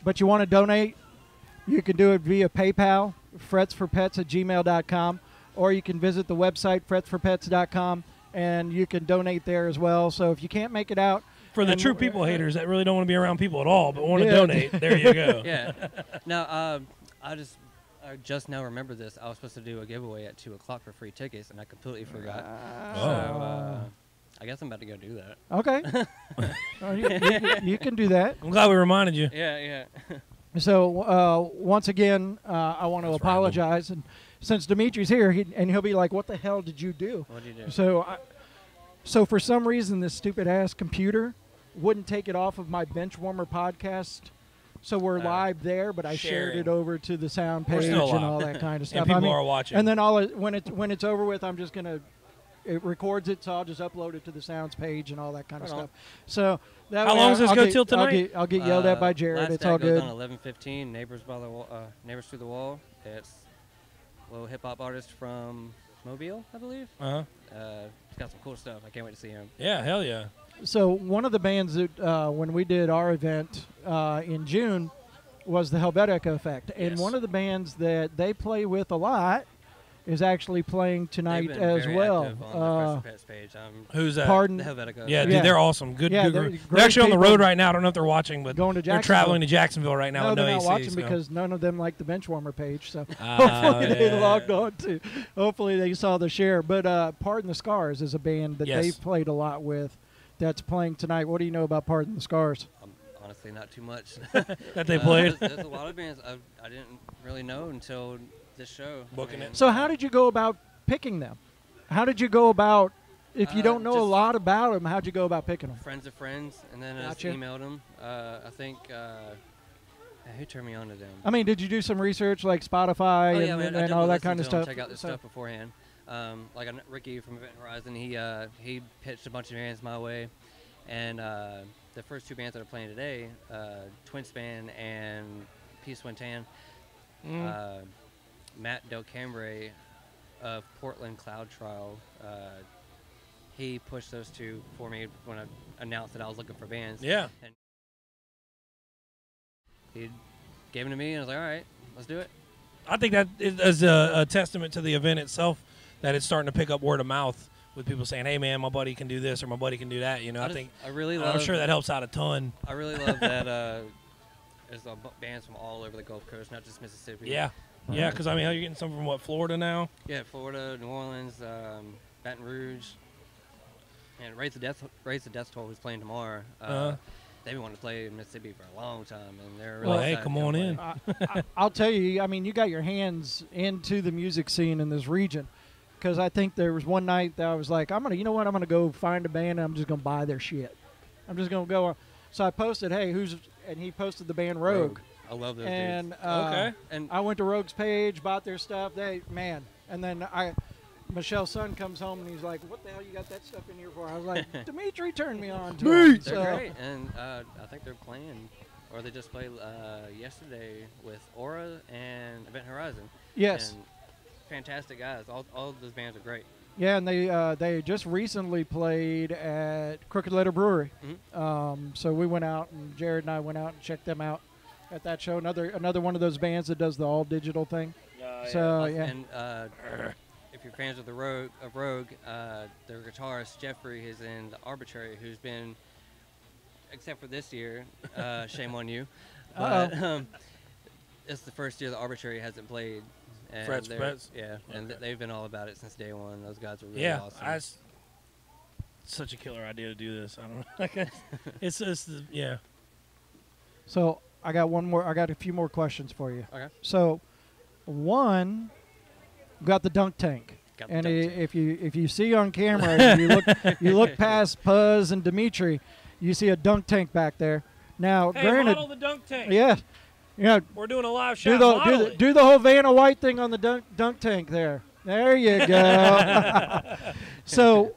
[SPEAKER 1] but you want to donate, you can do it via PayPal, fretsforpets@gmail.com, or you can visit the website fretsforpets.com and you can donate there as well. So if you can't make it out,
[SPEAKER 2] For the
[SPEAKER 1] and-
[SPEAKER 2] true people haters that really don't want to be around people at all, but want to
[SPEAKER 1] Yeah.
[SPEAKER 2] donate, there you go.
[SPEAKER 5] yeah. Now, I just now remember this. I was supposed to do a giveaway at 2:00 for free tickets, and I completely forgot. So I guess I'm about to go do that.
[SPEAKER 1] Okay. You can do that.
[SPEAKER 2] I'm glad we reminded you.
[SPEAKER 5] Yeah.
[SPEAKER 1] So once again, I want to
[SPEAKER 2] That's
[SPEAKER 1] apologize, and since Dimitri's here, he'll be like, "What the hell did you do?"
[SPEAKER 5] What do you do?
[SPEAKER 1] So for some reason, this stupid ass computer wouldn't take it off of my Benchwarmer podcast. So we're live there, but I shared
[SPEAKER 2] sharing.
[SPEAKER 1] it over to the sound
[SPEAKER 2] We're
[SPEAKER 1] page
[SPEAKER 2] still
[SPEAKER 1] and
[SPEAKER 2] live.
[SPEAKER 1] all that kind of stuff.
[SPEAKER 2] And people are watching.
[SPEAKER 1] And then when it's over with, I'm just gonna. It records it, so I'll just upload it to the sounds page and all that kind of
[SPEAKER 5] Right on.
[SPEAKER 1] stuff. So that
[SPEAKER 2] How
[SPEAKER 1] way
[SPEAKER 2] long does this
[SPEAKER 1] I'll
[SPEAKER 2] go
[SPEAKER 1] get-
[SPEAKER 2] till tonight?
[SPEAKER 1] I'll get yelled at by Jared.
[SPEAKER 5] Last
[SPEAKER 1] It's all
[SPEAKER 5] act goes
[SPEAKER 1] good.
[SPEAKER 5] on 11:15. Neighbors by the wall, neighbors through the wall. It's a little hip hop artist from Mobile, I believe.
[SPEAKER 2] Uh-huh.
[SPEAKER 5] He's got some cool stuff. I can't wait to see him.
[SPEAKER 2] Yeah, hell yeah.
[SPEAKER 1] So one of the bands that when we did our event in June was the Helvetica Effect, and
[SPEAKER 2] Yes.
[SPEAKER 1] one of the bands that they play with a lot is actually playing tonight
[SPEAKER 5] They've been
[SPEAKER 1] as
[SPEAKER 5] very
[SPEAKER 1] well.
[SPEAKER 5] active on the Fresh Pets page.
[SPEAKER 2] Who's that?
[SPEAKER 1] Pardon,
[SPEAKER 5] The Helvetica.
[SPEAKER 2] Yeah, dude,
[SPEAKER 1] Yeah.
[SPEAKER 2] they're awesome. Good,
[SPEAKER 1] Yeah,
[SPEAKER 2] good
[SPEAKER 1] they're
[SPEAKER 2] group.
[SPEAKER 1] great
[SPEAKER 2] They're actually on the
[SPEAKER 1] people.
[SPEAKER 2] road right now. I don't know if they're watching, but
[SPEAKER 1] Going to
[SPEAKER 2] they're
[SPEAKER 1] Jacksonville.
[SPEAKER 2] traveling to Jacksonville right now
[SPEAKER 1] no,
[SPEAKER 2] with
[SPEAKER 1] they're
[SPEAKER 2] no
[SPEAKER 1] not
[SPEAKER 2] AC.
[SPEAKER 1] watching
[SPEAKER 2] so.
[SPEAKER 1] because none of them like the Benchwarmer page. So
[SPEAKER 2] Ah,
[SPEAKER 1] hopefully they
[SPEAKER 2] yeah.
[SPEAKER 1] logged on to. Hopefully they saw the share. But Pardon the Scars is a band that
[SPEAKER 2] Yes.
[SPEAKER 1] they've played a lot with. That's playing tonight. What do you know about Pardon the Scars?
[SPEAKER 5] Honestly, not too much.
[SPEAKER 2] that they played.
[SPEAKER 5] There's a lot of bands I didn't really know until this show.
[SPEAKER 2] Booking it.
[SPEAKER 1] So how did you go about picking them? How did you go about? If you don't know a
[SPEAKER 5] just-
[SPEAKER 1] lot about them, how'd you go about picking them?
[SPEAKER 5] Friends of friends, and then I just
[SPEAKER 1] Gotcha.
[SPEAKER 5] emailed them. I think who turned me on to them?
[SPEAKER 1] I mean, did you do some research like Spotify
[SPEAKER 5] Oh,
[SPEAKER 1] and,
[SPEAKER 5] yeah, man, I
[SPEAKER 1] and
[SPEAKER 5] did
[SPEAKER 1] all that
[SPEAKER 5] listen
[SPEAKER 1] kind of
[SPEAKER 5] to 'em,
[SPEAKER 1] stuff?
[SPEAKER 5] Check out this
[SPEAKER 1] So-
[SPEAKER 5] stuff beforehand. Like Ricky from Event Horizon, he pitched a bunch of bands my way, and the first two bands that are playing today, Twin Span and Peace Wintan, Matt Del Cambre of Portland Cloud Trial, he pushed those two for me when I announced that I was looking for bands.
[SPEAKER 2] Yeah.
[SPEAKER 5] And he gave them to me, and I was like, all right, let's do it.
[SPEAKER 2] I think that is a testament to the event itself, that it's starting to pick up word of mouth with people saying, hey, man, my buddy can do this or my buddy can do that. You know, I'm sure that helps out a ton.
[SPEAKER 5] I really love that there's bands from all over the Gulf Coast, not just Mississippi.
[SPEAKER 2] Yeah. Yeah, because, I mean, hell, you're getting some from, Florida now?
[SPEAKER 5] Yeah, Florida, New Orleans, Baton Rouge, and Raise the Death Toll, who's playing tomorrow. They've been wanting to play in Mississippi for a long time, and they're really
[SPEAKER 2] Well, hey,
[SPEAKER 5] excited
[SPEAKER 2] come
[SPEAKER 5] to
[SPEAKER 2] on
[SPEAKER 5] play.
[SPEAKER 2] in.
[SPEAKER 1] I'll tell you, I mean, you got your hands into the music scene in this region, because I think there was one night that I was like, you know what, I'm gonna go find a band and I'm just gonna buy their shit. I'm just gonna go. So I posted, hey, and he posted the band Rogue.
[SPEAKER 5] I love those
[SPEAKER 1] And
[SPEAKER 5] dudes.
[SPEAKER 2] Okay.
[SPEAKER 5] And
[SPEAKER 1] I went to Rogue's page, bought their stuff. And then Michelle's son comes home and he's like, "What the hell you got that stuff in here for?" I was like, "Dimitri turned me on to it."
[SPEAKER 5] they're
[SPEAKER 1] So,
[SPEAKER 5] great, and I think they're playing, or they just played yesterday with Aura and Event Horizon.
[SPEAKER 1] yes,
[SPEAKER 5] And fantastic guys. All of those bands are great.
[SPEAKER 1] yeah, and they just recently played at Crooked Letter Brewery. So we went out, and Jared and I went out and checked them out at that show. Another one of those bands that does the all digital thing. So yeah.
[SPEAKER 5] And if you're fans of Rogue, their guitarist Jeffrey is in the Arbitrary, who's been, except for this year, shame on you, but it's the first year the Arbitrary hasn't played. And
[SPEAKER 2] Fred's Pets?
[SPEAKER 5] Yeah, and they've been all about it since day one. Those guys are really
[SPEAKER 2] Yeah,
[SPEAKER 5] awesome.
[SPEAKER 2] such a killer idea to do this. I don't know. It's just, yeah.
[SPEAKER 1] So I got one more. I got a few more questions for you.
[SPEAKER 5] Okay.
[SPEAKER 1] So, one, got the dunk tank.
[SPEAKER 5] Got the
[SPEAKER 1] And
[SPEAKER 5] dunk tank.
[SPEAKER 1] if you see on camera, you look past Puzz and Dimitri, you see a dunk tank back there. Now,
[SPEAKER 2] Hey,
[SPEAKER 1] granted,
[SPEAKER 2] model the dunk tank.
[SPEAKER 1] yeah,
[SPEAKER 2] We're doing a live
[SPEAKER 1] do
[SPEAKER 2] shot. Model it.
[SPEAKER 1] the whole Vanna White thing on the dunk tank there. There you go. So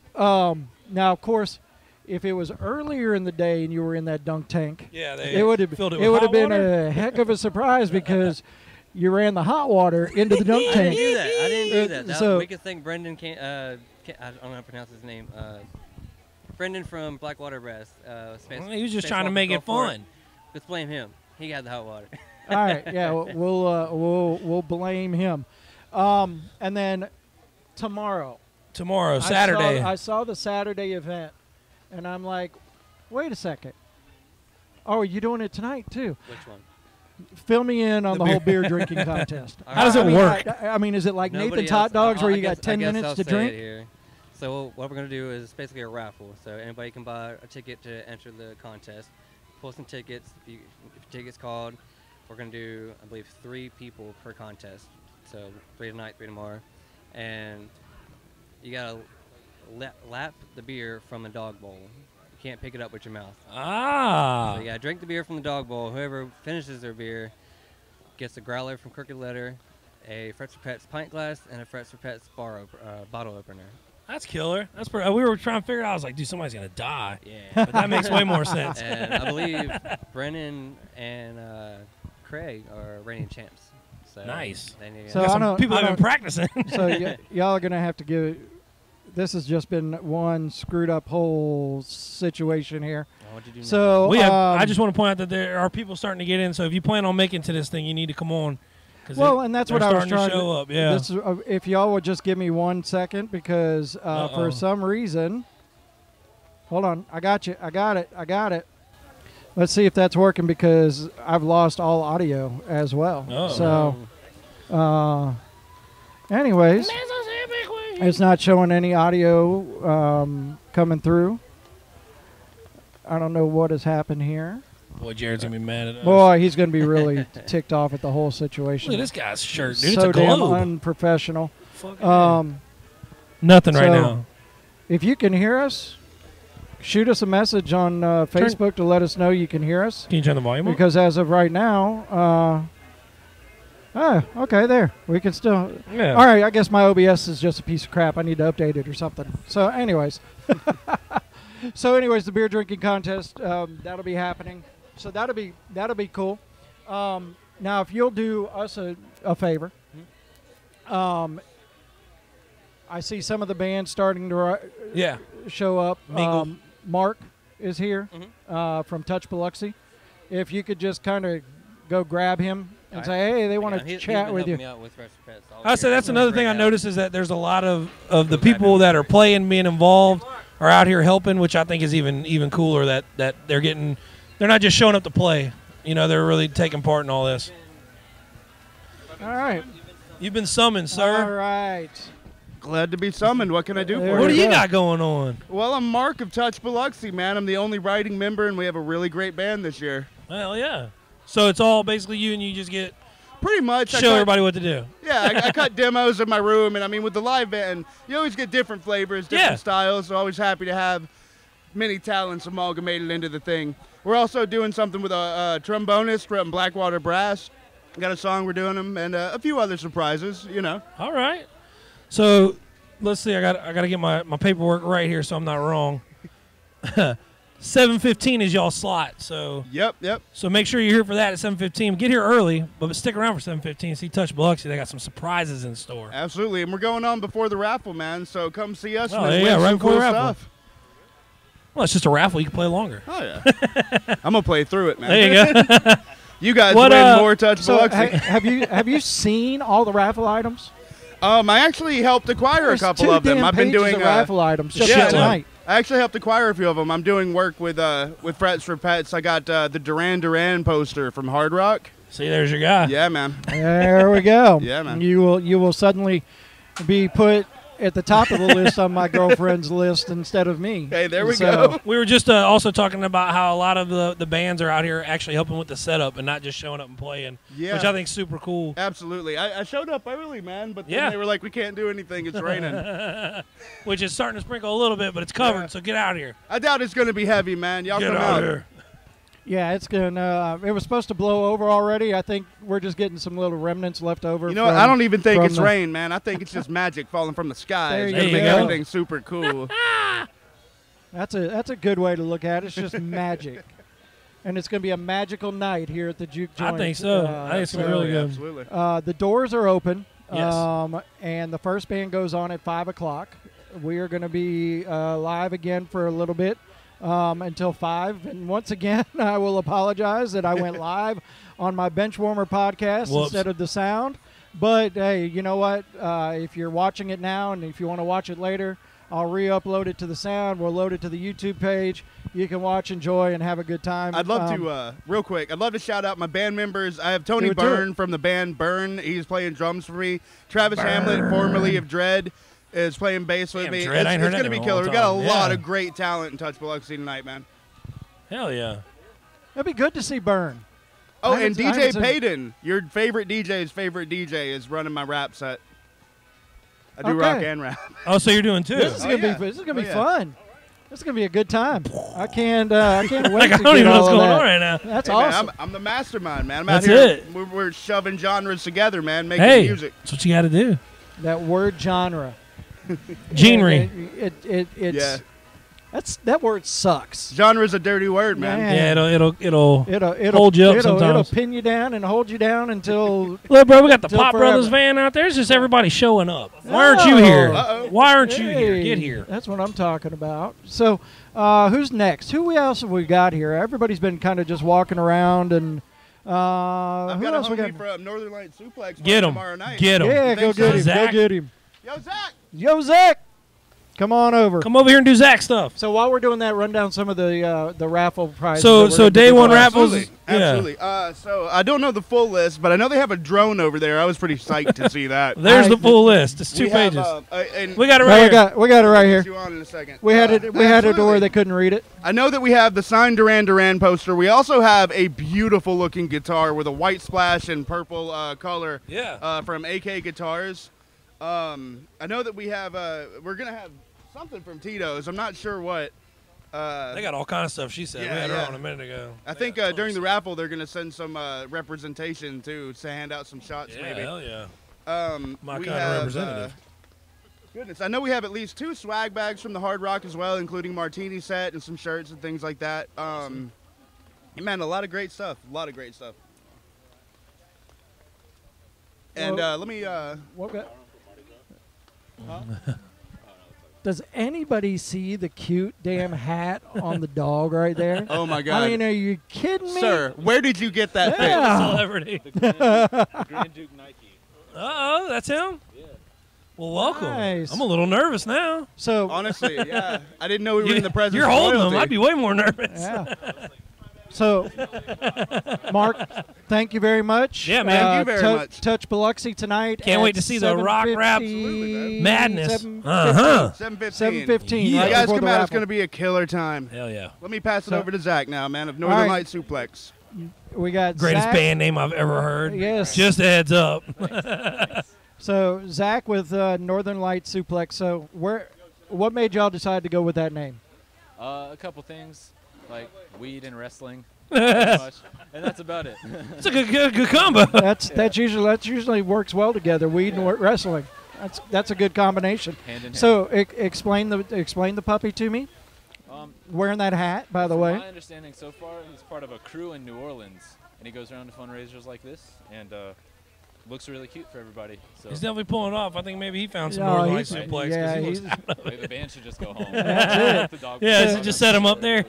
[SPEAKER 1] now, of course, if it was earlier in the day and you were in that dunk tank,
[SPEAKER 2] Yeah,
[SPEAKER 1] it would have
[SPEAKER 2] filled it
[SPEAKER 1] it
[SPEAKER 2] with
[SPEAKER 1] would have
[SPEAKER 2] hot
[SPEAKER 1] been
[SPEAKER 2] water?
[SPEAKER 1] a heck of a surprise because you ran the hot water into the dunk
[SPEAKER 5] I
[SPEAKER 1] tank.
[SPEAKER 5] didn't do that. I didn't do that.
[SPEAKER 1] So-
[SPEAKER 5] We could thank Brendan. I don't know how to pronounce his name. Brendan from Blackwater Brass.
[SPEAKER 2] Well, he was just trying to make it fun.
[SPEAKER 5] Let's blame him. He got the hot water.
[SPEAKER 1] All right, yeah, we'll blame him. And then tomorrow,
[SPEAKER 2] Saturday.
[SPEAKER 1] I saw the Saturday event, and I'm like, wait a second. Oh, are you doing it tonight too?
[SPEAKER 5] Which one?
[SPEAKER 1] Fill me in on the whole beer drinking contest.
[SPEAKER 2] How does it work?
[SPEAKER 1] I mean, is it like
[SPEAKER 5] Nobody
[SPEAKER 1] Nathan's Hot
[SPEAKER 5] else-
[SPEAKER 1] Dogs where
[SPEAKER 5] I
[SPEAKER 1] you
[SPEAKER 5] guess-
[SPEAKER 1] got 10
[SPEAKER 5] I guess
[SPEAKER 1] minutes
[SPEAKER 5] I'll
[SPEAKER 1] to
[SPEAKER 5] say
[SPEAKER 1] drink?
[SPEAKER 5] it here. So what we're going to do is basically a raffle. So anybody can buy a ticket to enter the contest. Pull some tickets. If your ticket's called, we're going to do, I believe, 3 people per contest. So 3 tonight, 3 tomorrow. And you got to lap the beer from the dog bowl. You can't pick it up with your mouth.
[SPEAKER 2] Ah.
[SPEAKER 5] So you got to drink the beer from the dog bowl. Whoever finishes their beer gets a growler from Crooked Letter, a Frets for Pets pint glass, and a Frets for Pets bottle opener.
[SPEAKER 2] That's killer. That's pretty, we were trying to figure it out. I was like, dude, somebody's going to die.
[SPEAKER 5] Yeah.
[SPEAKER 2] But that makes way more sense.
[SPEAKER 5] And I believe Brennan and Craig are reigning champs. So
[SPEAKER 2] Nice.
[SPEAKER 5] They need to
[SPEAKER 1] So
[SPEAKER 2] Got
[SPEAKER 1] I
[SPEAKER 2] some
[SPEAKER 1] don't-
[SPEAKER 2] people
[SPEAKER 1] I
[SPEAKER 2] have been
[SPEAKER 1] don't-
[SPEAKER 2] practicing.
[SPEAKER 1] So y'all are going to have to give. This has just been one screwed up whole situation here.
[SPEAKER 5] What'd you do now?
[SPEAKER 1] So
[SPEAKER 2] I just want to point out that there are people starting to get in. So if you plan on making to this thing, you need to come on.
[SPEAKER 1] And that's what I was trying
[SPEAKER 2] to show up. Yeah.
[SPEAKER 1] This is, if y'all would just give me 1 second, because
[SPEAKER 2] Uh-oh.
[SPEAKER 1] for some reason, hold on, I got you, I got it. Let's see if that's working, because I've lost all audio as well.
[SPEAKER 2] Uh-oh.
[SPEAKER 1] So, anyways, it's not showing any audio coming through. I don't know what has happened here.
[SPEAKER 2] Boy, Jared's going to be mad at us.
[SPEAKER 1] Boy, he's going to be really ticked off at the whole situation.
[SPEAKER 2] Look at this guy's shirt, dude.
[SPEAKER 1] So
[SPEAKER 2] it's a
[SPEAKER 1] damn
[SPEAKER 2] globe.
[SPEAKER 1] unprofessional.
[SPEAKER 2] Fucking Nothing right
[SPEAKER 1] so-
[SPEAKER 2] now.
[SPEAKER 1] If you can hear us, shoot us a message on Facebook to let us know you can hear us.
[SPEAKER 2] Can you turn the volume up?
[SPEAKER 1] Because as of right now, okay, there. We can still.
[SPEAKER 2] Yeah.
[SPEAKER 1] All right, I guess my OBS is just a piece of crap. I need to update it or something. So, anyways. The beer drinking contest, that'll be happening. So that'll be cool. Now, if you'll do us a favor, I see some of the bands starting to
[SPEAKER 2] Yeah.
[SPEAKER 1] show up.
[SPEAKER 2] Mingle.
[SPEAKER 1] Mark is here from Touch Biloxi. If you could just kind of go grab him and
[SPEAKER 5] All
[SPEAKER 1] say, hey, they want to
[SPEAKER 5] he's
[SPEAKER 1] chat
[SPEAKER 5] been
[SPEAKER 1] with you.
[SPEAKER 5] helping me out with Frets for Pets all
[SPEAKER 2] I said
[SPEAKER 5] year.
[SPEAKER 2] that's
[SPEAKER 5] He's
[SPEAKER 2] another
[SPEAKER 5] doing
[SPEAKER 2] thing I
[SPEAKER 5] great
[SPEAKER 2] noticed is that there's a lot of the people that are playing, being involved, are out here helping, which I think is even cooler. That they're not just showing up to play. You know, they're really taking part in all this.
[SPEAKER 1] All right.
[SPEAKER 2] You've been summoned, sir.
[SPEAKER 1] All right.
[SPEAKER 6] Glad to be summoned. What can I do
[SPEAKER 1] There
[SPEAKER 6] for
[SPEAKER 2] What do
[SPEAKER 6] you?
[SPEAKER 2] you got going on?
[SPEAKER 6] Well, I'm Mark of Touch Biloxi, man. I'm the only writing member, and we have a really great band this year.
[SPEAKER 2] Hell yeah. So it's all basically you, and you just get
[SPEAKER 6] Pretty much.
[SPEAKER 2] show everybody what to do.
[SPEAKER 6] Yeah, I cut demos in my room, and I mean, with the live band, you always get different flavors, different styles, so always happy to have many talents amalgamated into the thing. We're also doing something with a trombonist from Blackwater Brass. Got a song we're doing them, and a few other surprises, you know.
[SPEAKER 2] All right. So let's see. I got to get my paperwork right here, so I'm not wrong. 7:15 is y'all slot. So
[SPEAKER 6] Yep.
[SPEAKER 2] So make sure you're here for that at 7:15. Get here early, but stick around for 7:15. See Touch Biloxi. They got some surprises in store.
[SPEAKER 6] Absolutely, and we're going on before the raffle, man, so come see us
[SPEAKER 2] Oh,
[SPEAKER 6] and
[SPEAKER 2] yeah,
[SPEAKER 6] win
[SPEAKER 2] right
[SPEAKER 6] some
[SPEAKER 2] before
[SPEAKER 6] cool
[SPEAKER 2] the raffle.
[SPEAKER 6] stuff.
[SPEAKER 2] Well, it's just a raffle. You can play longer.
[SPEAKER 6] Oh, yeah. I'm going to play through it, man.
[SPEAKER 2] There you go.
[SPEAKER 6] You guys
[SPEAKER 2] What,
[SPEAKER 6] win more Touch
[SPEAKER 1] So
[SPEAKER 6] Biloxi.
[SPEAKER 1] have you seen all the raffle items?
[SPEAKER 6] I actually helped acquire
[SPEAKER 1] There's
[SPEAKER 6] a couple
[SPEAKER 1] two
[SPEAKER 6] of them.
[SPEAKER 1] damn
[SPEAKER 6] I've been
[SPEAKER 1] pages
[SPEAKER 6] doing
[SPEAKER 1] of raffle items just
[SPEAKER 6] yeah,
[SPEAKER 1] tonight.
[SPEAKER 6] I actually helped acquire a few of them. I'm doing work with Frets for Pets. I got the Duran Duran poster from Hard Rock.
[SPEAKER 2] See, there's your guy.
[SPEAKER 6] Yeah, man.
[SPEAKER 1] There we go.
[SPEAKER 6] Yeah, man.
[SPEAKER 1] You will suddenly be put at the top of the list on my girlfriend's list instead of me.
[SPEAKER 6] Hey, there we
[SPEAKER 1] So-
[SPEAKER 6] go.
[SPEAKER 2] We were just also talking about how a lot of the bands are out here actually helping with the setup and not just showing up and playing,
[SPEAKER 6] Yeah.
[SPEAKER 2] which I think is super cool.
[SPEAKER 6] Absolutely. I showed up early, man, but then
[SPEAKER 2] Yeah.
[SPEAKER 6] they were like, we can't do anything. It's raining.
[SPEAKER 2] Which is starting to sprinkle a little bit, but it's covered,
[SPEAKER 6] Yeah.
[SPEAKER 2] so get out of here.
[SPEAKER 6] I doubt it's going to be heavy, man. Y'all
[SPEAKER 2] Get
[SPEAKER 6] come
[SPEAKER 2] out
[SPEAKER 6] out.
[SPEAKER 2] of here.
[SPEAKER 1] Yeah, it's gonna. It was supposed to blow over already. I think we're just getting some little remnants left over.
[SPEAKER 6] You know what? I don't even think
[SPEAKER 1] from
[SPEAKER 6] it's
[SPEAKER 1] the-
[SPEAKER 6] rain, man. I think it's just magic falling from the sky.
[SPEAKER 1] There
[SPEAKER 6] It's
[SPEAKER 1] you
[SPEAKER 6] going to make
[SPEAKER 2] go.
[SPEAKER 6] everything super cool.
[SPEAKER 1] That's a good way to look at it. It's just magic, and it's gonna be a magical night here at the Juke Joint.
[SPEAKER 2] I think so. I think it's gonna be really good.
[SPEAKER 6] Absolutely.
[SPEAKER 1] The doors are open.
[SPEAKER 2] Yes.
[SPEAKER 1] And the first band goes on at 5 o'clock. We are going to be live again for a little bit until 5. And once again, I will apologize that I went live on my Benchwarmer podcast
[SPEAKER 2] Whoops.
[SPEAKER 1] instead of the sound. But, hey, you know what? If you're watching it now and if you want to watch it later, I'll re-upload it to the sound. We'll load it to the YouTube page. You can watch, enjoy, and have a good time.
[SPEAKER 6] I'd love to, real quick, I'd love to shout out my band members. I have Tony
[SPEAKER 1] Do it.
[SPEAKER 6] Byrne from the band Byrne. He's playing drums for me. Travis Hamlet, formerly of Dread, is playing bass with
[SPEAKER 2] Damn,
[SPEAKER 6] me.
[SPEAKER 2] Dread, I ain't
[SPEAKER 6] It's
[SPEAKER 2] heard
[SPEAKER 6] going
[SPEAKER 2] that
[SPEAKER 6] to be
[SPEAKER 2] name in a
[SPEAKER 6] killer. We
[SPEAKER 2] long
[SPEAKER 6] got a
[SPEAKER 2] time.
[SPEAKER 6] lot
[SPEAKER 2] Yeah.
[SPEAKER 6] of great talent in Touch Biloxi tonight, man.
[SPEAKER 2] Hell yeah.
[SPEAKER 1] It'd be good to see Burn.
[SPEAKER 6] Oh,
[SPEAKER 1] I
[SPEAKER 6] and
[SPEAKER 1] haven't- I
[SPEAKER 6] DJ
[SPEAKER 1] haven't seen-
[SPEAKER 6] Payton, your favorite DJ's favorite DJ, is running my rap set. I do
[SPEAKER 1] Okay.
[SPEAKER 6] rock and rap.
[SPEAKER 2] Oh, so you're doing two.
[SPEAKER 1] This is
[SPEAKER 6] Oh,
[SPEAKER 1] gonna
[SPEAKER 6] yeah.
[SPEAKER 1] be this is gonna
[SPEAKER 6] Oh,
[SPEAKER 1] be
[SPEAKER 6] yeah.
[SPEAKER 1] fun. This is gonna be a good time. I can't wait
[SPEAKER 2] Like, I
[SPEAKER 1] to
[SPEAKER 2] don't
[SPEAKER 1] get
[SPEAKER 2] even know
[SPEAKER 1] all
[SPEAKER 2] what's
[SPEAKER 1] of
[SPEAKER 2] going
[SPEAKER 1] that.
[SPEAKER 2] on right now.
[SPEAKER 1] That's
[SPEAKER 6] Hey, man,
[SPEAKER 1] awesome.
[SPEAKER 6] I'm the mastermind, man. I'm
[SPEAKER 2] That's
[SPEAKER 6] out here.
[SPEAKER 2] it.
[SPEAKER 6] We're shoving genres together, man, making
[SPEAKER 2] Hey,
[SPEAKER 6] music.
[SPEAKER 2] that's what you got to do.
[SPEAKER 1] That word genre.
[SPEAKER 2] Genre.
[SPEAKER 1] It's that word sucks.
[SPEAKER 6] Genre's a dirty word, man.
[SPEAKER 1] Man.
[SPEAKER 2] Yeah, it'll
[SPEAKER 1] It'll
[SPEAKER 2] hold you up
[SPEAKER 1] it'll
[SPEAKER 2] sometimes.
[SPEAKER 1] pin you down and hold you down until
[SPEAKER 2] Look, bro, we got the
[SPEAKER 1] Till
[SPEAKER 2] Pop
[SPEAKER 1] forever.
[SPEAKER 2] Brothers van out there. It's just everybody showing up. Why aren't you here?
[SPEAKER 6] Uh-oh.
[SPEAKER 2] Why aren't you here?
[SPEAKER 1] Hey,
[SPEAKER 2] Get here.
[SPEAKER 1] That's what I'm talking about. So, who's next? Who else have we got here? Everybody's been kind of just walking around and.
[SPEAKER 6] I've
[SPEAKER 1] Who
[SPEAKER 6] got
[SPEAKER 1] else
[SPEAKER 6] a
[SPEAKER 1] we
[SPEAKER 6] homie
[SPEAKER 1] got?
[SPEAKER 6] from Northern Light Suplex
[SPEAKER 2] Get him.
[SPEAKER 6] tomorrow night.
[SPEAKER 2] Get him.
[SPEAKER 1] Yeah, go
[SPEAKER 6] Thanks,
[SPEAKER 1] get him.
[SPEAKER 2] Zach.
[SPEAKER 1] Go get him.
[SPEAKER 6] Yo, Zach.
[SPEAKER 1] Yo, Zach, come on over.
[SPEAKER 2] Come over here and do Zach stuff.
[SPEAKER 1] So while we're doing that, run down some of the raffle prizes.
[SPEAKER 2] So-
[SPEAKER 1] that we're
[SPEAKER 2] so
[SPEAKER 1] gonna be
[SPEAKER 2] day
[SPEAKER 1] doing.
[SPEAKER 2] one raffles-
[SPEAKER 6] Absolutely.
[SPEAKER 2] Yeah.
[SPEAKER 6] Absolutely. So I don't know the full list, but I know they have a drone over there. I was pretty psyched to see that.
[SPEAKER 2] There's
[SPEAKER 1] I-
[SPEAKER 2] the full list. It's two
[SPEAKER 6] We have,
[SPEAKER 2] pages.
[SPEAKER 6] and
[SPEAKER 2] We got it
[SPEAKER 1] No,
[SPEAKER 2] right
[SPEAKER 1] we
[SPEAKER 2] here.
[SPEAKER 1] got it right here.
[SPEAKER 6] put you on in a second.
[SPEAKER 1] We had it. We had it to where
[SPEAKER 6] absolutely.
[SPEAKER 1] they couldn't read it.
[SPEAKER 6] I know that we have the signed Duran Duran poster. We also have a beautiful looking guitar with a white splash and purple color
[SPEAKER 2] Yeah.
[SPEAKER 6] from AK Guitars. I know that we have. We're gonna have something from Tito's. I'm not sure what.
[SPEAKER 2] They got all kind of stuff, she said.
[SPEAKER 6] Yeah,
[SPEAKER 2] we had
[SPEAKER 6] yeah.
[SPEAKER 2] her on a minute ago.
[SPEAKER 6] I think during the raffle they're gonna send some representation too to hand out some shots
[SPEAKER 2] Yeah,
[SPEAKER 6] maybe.
[SPEAKER 2] hell yeah. My
[SPEAKER 6] We
[SPEAKER 2] kind of
[SPEAKER 6] have,
[SPEAKER 2] representative.
[SPEAKER 6] Goodness, I know we have at least 2 swag bags from the Hard Rock as well, including martini set and some shirts and things like that. Man, a lot of great stuff. A lot of great stuff. And
[SPEAKER 1] Well-
[SPEAKER 6] let me.
[SPEAKER 1] What got- Does anybody see the cute damn hat on the dog right there?
[SPEAKER 6] Oh my God,
[SPEAKER 1] I mean, are you kidding me?
[SPEAKER 6] sir, where did you get that fit?
[SPEAKER 1] Yeah.
[SPEAKER 2] Celebrity.
[SPEAKER 7] Grand Duke Nike.
[SPEAKER 2] Uh-oh, that's him?
[SPEAKER 7] Yeah.
[SPEAKER 2] Well, welcome.
[SPEAKER 1] Nice.
[SPEAKER 2] I'm a little nervous now.
[SPEAKER 1] So,
[SPEAKER 6] Honestly, yeah, I didn't know we were in the presence.
[SPEAKER 2] You're
[SPEAKER 6] of
[SPEAKER 2] holding
[SPEAKER 6] royalty.
[SPEAKER 2] them. I'd be way more nervous.
[SPEAKER 1] yeah. So, Mark, thank you very much.
[SPEAKER 2] Yeah, man.
[SPEAKER 6] Thank you very much.
[SPEAKER 1] Touch Biloxi tonight.
[SPEAKER 2] Can't
[SPEAKER 1] at
[SPEAKER 2] wait to see the rock rap
[SPEAKER 1] 7:50,
[SPEAKER 2] madness.
[SPEAKER 1] 7:15.
[SPEAKER 6] 7:15.
[SPEAKER 1] 7:15.
[SPEAKER 2] Yeah.
[SPEAKER 1] Right
[SPEAKER 6] You guys
[SPEAKER 1] before
[SPEAKER 6] come
[SPEAKER 1] the
[SPEAKER 6] out. It's
[SPEAKER 1] raffle.
[SPEAKER 6] going to be a killer time.
[SPEAKER 2] Hell yeah.
[SPEAKER 6] Let me pass it
[SPEAKER 1] So-
[SPEAKER 6] over to Zach now, man, of Northern
[SPEAKER 1] right.
[SPEAKER 6] Light Suplex.
[SPEAKER 1] We got
[SPEAKER 2] Greatest
[SPEAKER 1] Zach.
[SPEAKER 2] band name I've ever heard.
[SPEAKER 1] Yes.
[SPEAKER 2] Just a heads up.
[SPEAKER 1] So Zach with Northern Light Suplex. So what made y'all decide to go with that name?
[SPEAKER 7] A couple things, like weed and wrestling, pretty much, and that's about it.
[SPEAKER 2] It's a good combo.
[SPEAKER 1] That usually works well together. Weed and wrestling. That's a good combination.
[SPEAKER 7] Hand in hand.
[SPEAKER 1] So explain the puppy to me. Wearing that hat, by the way.
[SPEAKER 7] My understanding so far, he's part of a crew in New Orleans, and he goes around to fundraisers like this, and looks really cute for everybody. So
[SPEAKER 2] He's definitely pulling it off. I think maybe he found some
[SPEAKER 1] No,
[SPEAKER 2] Northern Light
[SPEAKER 1] he's-
[SPEAKER 2] suplex.
[SPEAKER 1] yeah,
[SPEAKER 2] 'cause he looks
[SPEAKER 1] he's-
[SPEAKER 7] maybe the band should just go home.
[SPEAKER 1] That's
[SPEAKER 7] The dog
[SPEAKER 2] yeah,
[SPEAKER 7] park.
[SPEAKER 2] so just set him up there.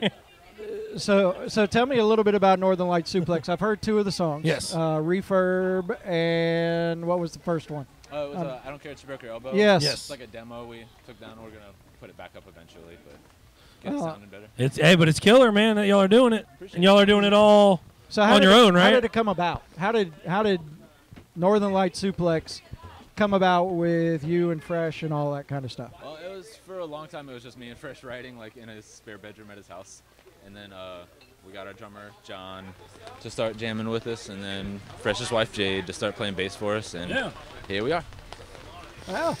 [SPEAKER 1] So tell me a little bit about Northern Light Suplex. I've heard 2 of the songs.
[SPEAKER 2] Yes.
[SPEAKER 1] Refurb and what was the first one?
[SPEAKER 7] Oh, it was I Don't Care If You Broke Your Elbow.
[SPEAKER 1] Yes.
[SPEAKER 7] It's like a demo we took down. We're going to put it back up eventually, but get it sounding better.
[SPEAKER 2] But it's killer, man. That y'all are doing it, and y'all are doing it all
[SPEAKER 1] So
[SPEAKER 2] on your own, right?
[SPEAKER 1] How did it come about? How did Northern Light Suplex come about with you and Fresh and all that kind of stuff?
[SPEAKER 7] Well, it was for a long time. It was just me and Fresh writing, like in his spare bedroom at his house, and then we got our drummer John to start jamming with us, and then Fresh's wife Jade to start playing bass for us, and here we are.
[SPEAKER 1] Wow.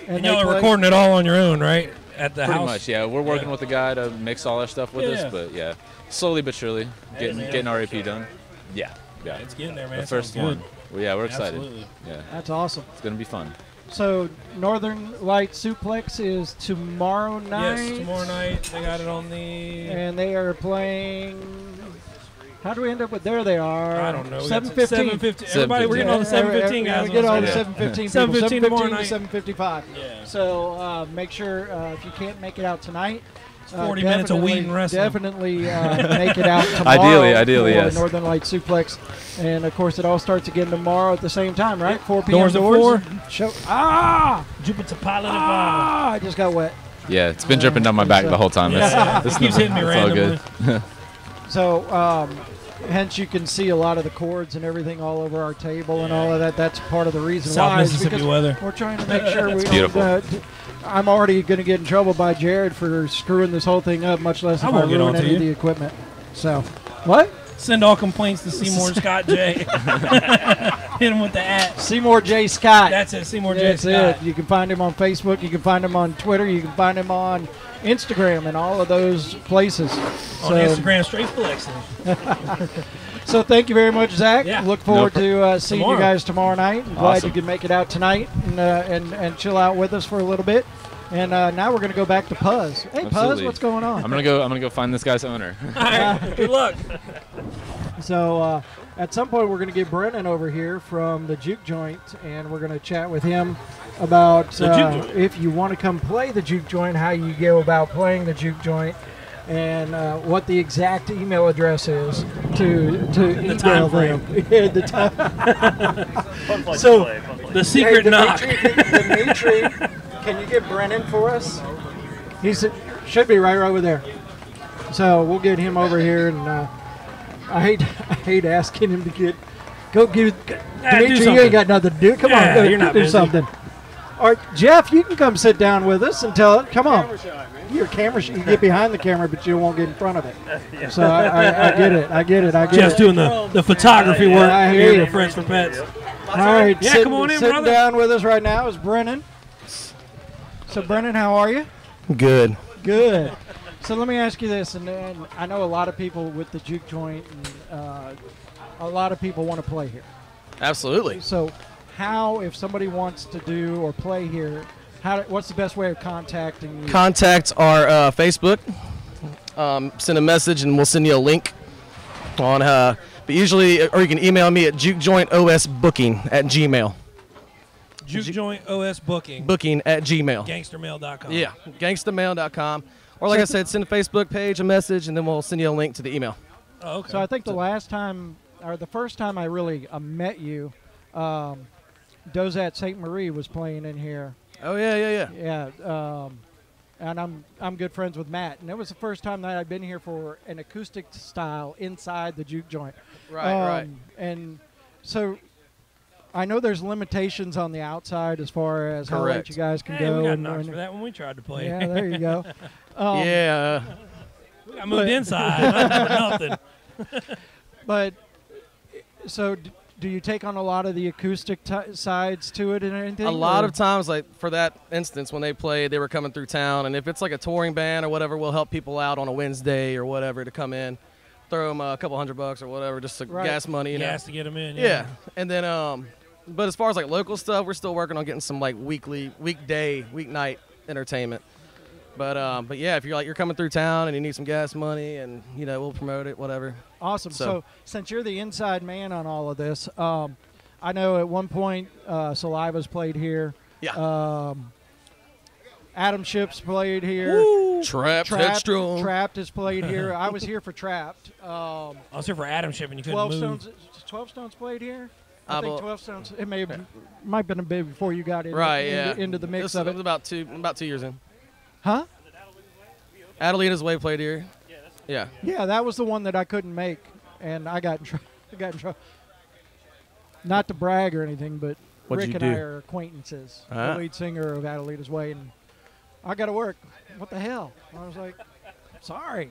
[SPEAKER 2] And y'all are recording it all on your own, right? At the
[SPEAKER 7] Pretty
[SPEAKER 2] house.
[SPEAKER 7] much, yeah. We're working with a guy to mix all our stuff with
[SPEAKER 2] Yeah.
[SPEAKER 7] us, but yeah, slowly but surely
[SPEAKER 2] man.
[SPEAKER 7] getting our EP done. Yeah.
[SPEAKER 2] It's getting there, man.
[SPEAKER 7] The
[SPEAKER 2] It
[SPEAKER 7] first
[SPEAKER 2] sounds
[SPEAKER 7] one.
[SPEAKER 2] good.
[SPEAKER 7] Well, yeah, we're excited.
[SPEAKER 2] Absolutely.
[SPEAKER 7] Yeah,
[SPEAKER 1] That's awesome.
[SPEAKER 7] it's gonna be fun.
[SPEAKER 1] So Northern Light Suplex is tomorrow night.
[SPEAKER 2] Yes, tomorrow night they got it on the.
[SPEAKER 1] And they are playing. How do we end up with? There they are.
[SPEAKER 2] I don't know.
[SPEAKER 1] 7:15.
[SPEAKER 2] 7:15. Everybody, we're getting all the 7:15 guys.
[SPEAKER 1] We get all the
[SPEAKER 2] Yeah.
[SPEAKER 1] 7:15 people.
[SPEAKER 2] 7:15 tomorrow
[SPEAKER 1] 7:15 to
[SPEAKER 2] night.
[SPEAKER 1] 7:55.
[SPEAKER 2] Yeah.
[SPEAKER 1] So make sure if you can't make it out tonight.
[SPEAKER 2] 40 minutes of weed and wrestling.
[SPEAKER 1] Definitely make it out tomorrow.
[SPEAKER 7] Ideally,
[SPEAKER 1] for
[SPEAKER 7] yes.
[SPEAKER 1] Northern Light Suplex, and of course it all starts again tomorrow at the same time, right? 4 p.m.
[SPEAKER 2] Doors at 4.
[SPEAKER 1] Show.
[SPEAKER 2] Jupiter Pilot of
[SPEAKER 1] I just got wet.
[SPEAKER 7] Yeah, it's been dripping down my back the whole time.
[SPEAKER 2] Yeah.
[SPEAKER 7] It's
[SPEAKER 2] It keeps hitting me
[SPEAKER 7] it's all
[SPEAKER 2] randomly.
[SPEAKER 7] good.
[SPEAKER 1] So, hence you can see a lot of the cords and everything all over our table and all of that. That's part of the reason
[SPEAKER 2] South
[SPEAKER 1] why. is
[SPEAKER 2] Mississippi
[SPEAKER 1] because
[SPEAKER 2] weather.
[SPEAKER 1] We're trying to make sure we
[SPEAKER 7] beautiful.
[SPEAKER 1] don't. I'm already going to get in trouble by Jared for screwing this whole thing up, much less
[SPEAKER 2] I
[SPEAKER 1] if I
[SPEAKER 2] won't get
[SPEAKER 1] ruin
[SPEAKER 2] on to
[SPEAKER 1] any of
[SPEAKER 2] you.
[SPEAKER 1] the equipment. So, what?
[SPEAKER 2] Send all complaints to Seymour Scott J. Hit him with the at.
[SPEAKER 1] Seymour J. Scott.
[SPEAKER 2] That's it, Seymour J.
[SPEAKER 1] That's
[SPEAKER 2] Scott.
[SPEAKER 1] it. You can find him on Facebook. You can find him on Twitter. You can find him on Instagram and all of those places.
[SPEAKER 2] On Instagram, straight flexing.
[SPEAKER 1] So thank you very much, Zach.
[SPEAKER 2] Yeah.
[SPEAKER 1] Look forward to seeing
[SPEAKER 2] Tomorrow.
[SPEAKER 1] you guys tomorrow night. I'm glad
[SPEAKER 7] Awesome.
[SPEAKER 1] you could make it out tonight and chill out with us for a little bit. And now we're going to go back to Puzz. Hey, Puzz,
[SPEAKER 7] Absolutely.
[SPEAKER 1] what's going on?
[SPEAKER 7] I'm gonna go find this guy's owner.
[SPEAKER 2] All right, good luck.
[SPEAKER 1] So at some point we're going to get Brennan over here from the Juke Joint, and we're going to chat with him about
[SPEAKER 2] The Juke Joint.
[SPEAKER 1] if you want to come play the Juke Joint, how you go about playing the Juke Joint, and what the exact email address is to email
[SPEAKER 2] time
[SPEAKER 1] them. Yeah, the time.
[SPEAKER 3] Fun place
[SPEAKER 1] So-
[SPEAKER 3] to play. Fun place.
[SPEAKER 2] The secret knock.
[SPEAKER 1] Dimitri, can you get Brennan for us? Should be right over there. So we'll get him over here, and I hate asking him to go give
[SPEAKER 2] do
[SPEAKER 1] Dimitri. You
[SPEAKER 2] something.
[SPEAKER 1] ain't got nothing to do. Come
[SPEAKER 2] Yeah,
[SPEAKER 1] on, go
[SPEAKER 2] you're not
[SPEAKER 1] do
[SPEAKER 2] busy.
[SPEAKER 1] something. All right, Jeff, you can come sit down with us and tell it. Come on. You're camera shy. You get behind the camera, but you won't get in front of it. So I get it. I get it. I get
[SPEAKER 2] Jeff's
[SPEAKER 1] it.
[SPEAKER 2] doing the photography work
[SPEAKER 1] I hear
[SPEAKER 2] here
[SPEAKER 1] you.
[SPEAKER 2] with Friends for Pets.
[SPEAKER 1] All right,
[SPEAKER 2] Yeah, come on in,
[SPEAKER 1] sitting
[SPEAKER 2] brother.
[SPEAKER 1] down with us right now is Brennan. So Brennan, how are you?
[SPEAKER 8] Good.
[SPEAKER 1] Good. So let me ask you this, and I know a lot of people with the Juke Joint, and a lot of people want to play here.
[SPEAKER 8] Absolutely.
[SPEAKER 1] So how, if somebody wants to do or play here, what's the best way of contacting you?
[SPEAKER 8] Contact our Facebook. Send a message and we'll send you a link on. But usually, or you can email me at jukejointosbooking@gmail.
[SPEAKER 2] Juke Joint OS Booking.
[SPEAKER 8] Booking@gmail.
[SPEAKER 2] Gangstermail.com.
[SPEAKER 8] Yeah, gangstermail.com. Or like I said, send a Facebook page a message, and then we'll send you a link to the email.
[SPEAKER 2] Oh, okay.
[SPEAKER 1] So I think the last time, or the first time I really met you, Dozat St. Marie was playing in here.
[SPEAKER 8] Oh yeah.
[SPEAKER 1] Yeah. and I'm good friends with Matt. And it was the first time that I'd been here for an acoustic style inside the juke joint.
[SPEAKER 8] Right.
[SPEAKER 1] And so I know there's limitations on the outside as far as how late you guys can
[SPEAKER 2] Hey,
[SPEAKER 1] go.
[SPEAKER 2] we got
[SPEAKER 1] and
[SPEAKER 2] knocked for that when we tried to play.
[SPEAKER 1] Yeah, there you go.
[SPEAKER 8] Yeah.
[SPEAKER 2] We got moved inside. Not for nothing.
[SPEAKER 1] But so do you take on a lot of the acoustic sides to it and anything?
[SPEAKER 8] A lot of times, like for that instance, when they played, they were coming through town, and if it's like a touring band or whatever, we'll help people out on a Wednesday or whatever to come in, throw them a couple $100 or whatever, just to gas money.
[SPEAKER 2] Gas to get them in.
[SPEAKER 8] Yeah. And then, but as far as like local stuff, we're still working on getting some like weeknight entertainment. But yeah, if you're coming through town and you need some gas money, and we'll promote it, whatever.
[SPEAKER 1] Awesome. So since you're the inside man on all of this, I know at one point Saliva's played here.
[SPEAKER 8] Yeah.
[SPEAKER 1] Adam Ship's played here.
[SPEAKER 8] Woo! Trapped Headstrong.
[SPEAKER 1] Trapped has played here. I was here for Trapped.
[SPEAKER 2] I was here for Adam Ship, and you couldn't move.
[SPEAKER 1] 12 Stones played here. I think 12 Stones. It might have been a bit before you got into the mix of it.
[SPEAKER 8] It was about 2 years in.
[SPEAKER 1] Huh?
[SPEAKER 8] Adelita's Way played here. Yeah.
[SPEAKER 1] Yeah, that was the one that I couldn't make, and I got in trouble. Not to brag or anything, but Rick and I are acquaintances. The lead singer of Adelita's Way, and I got to work. What the hell? I was like, sorry.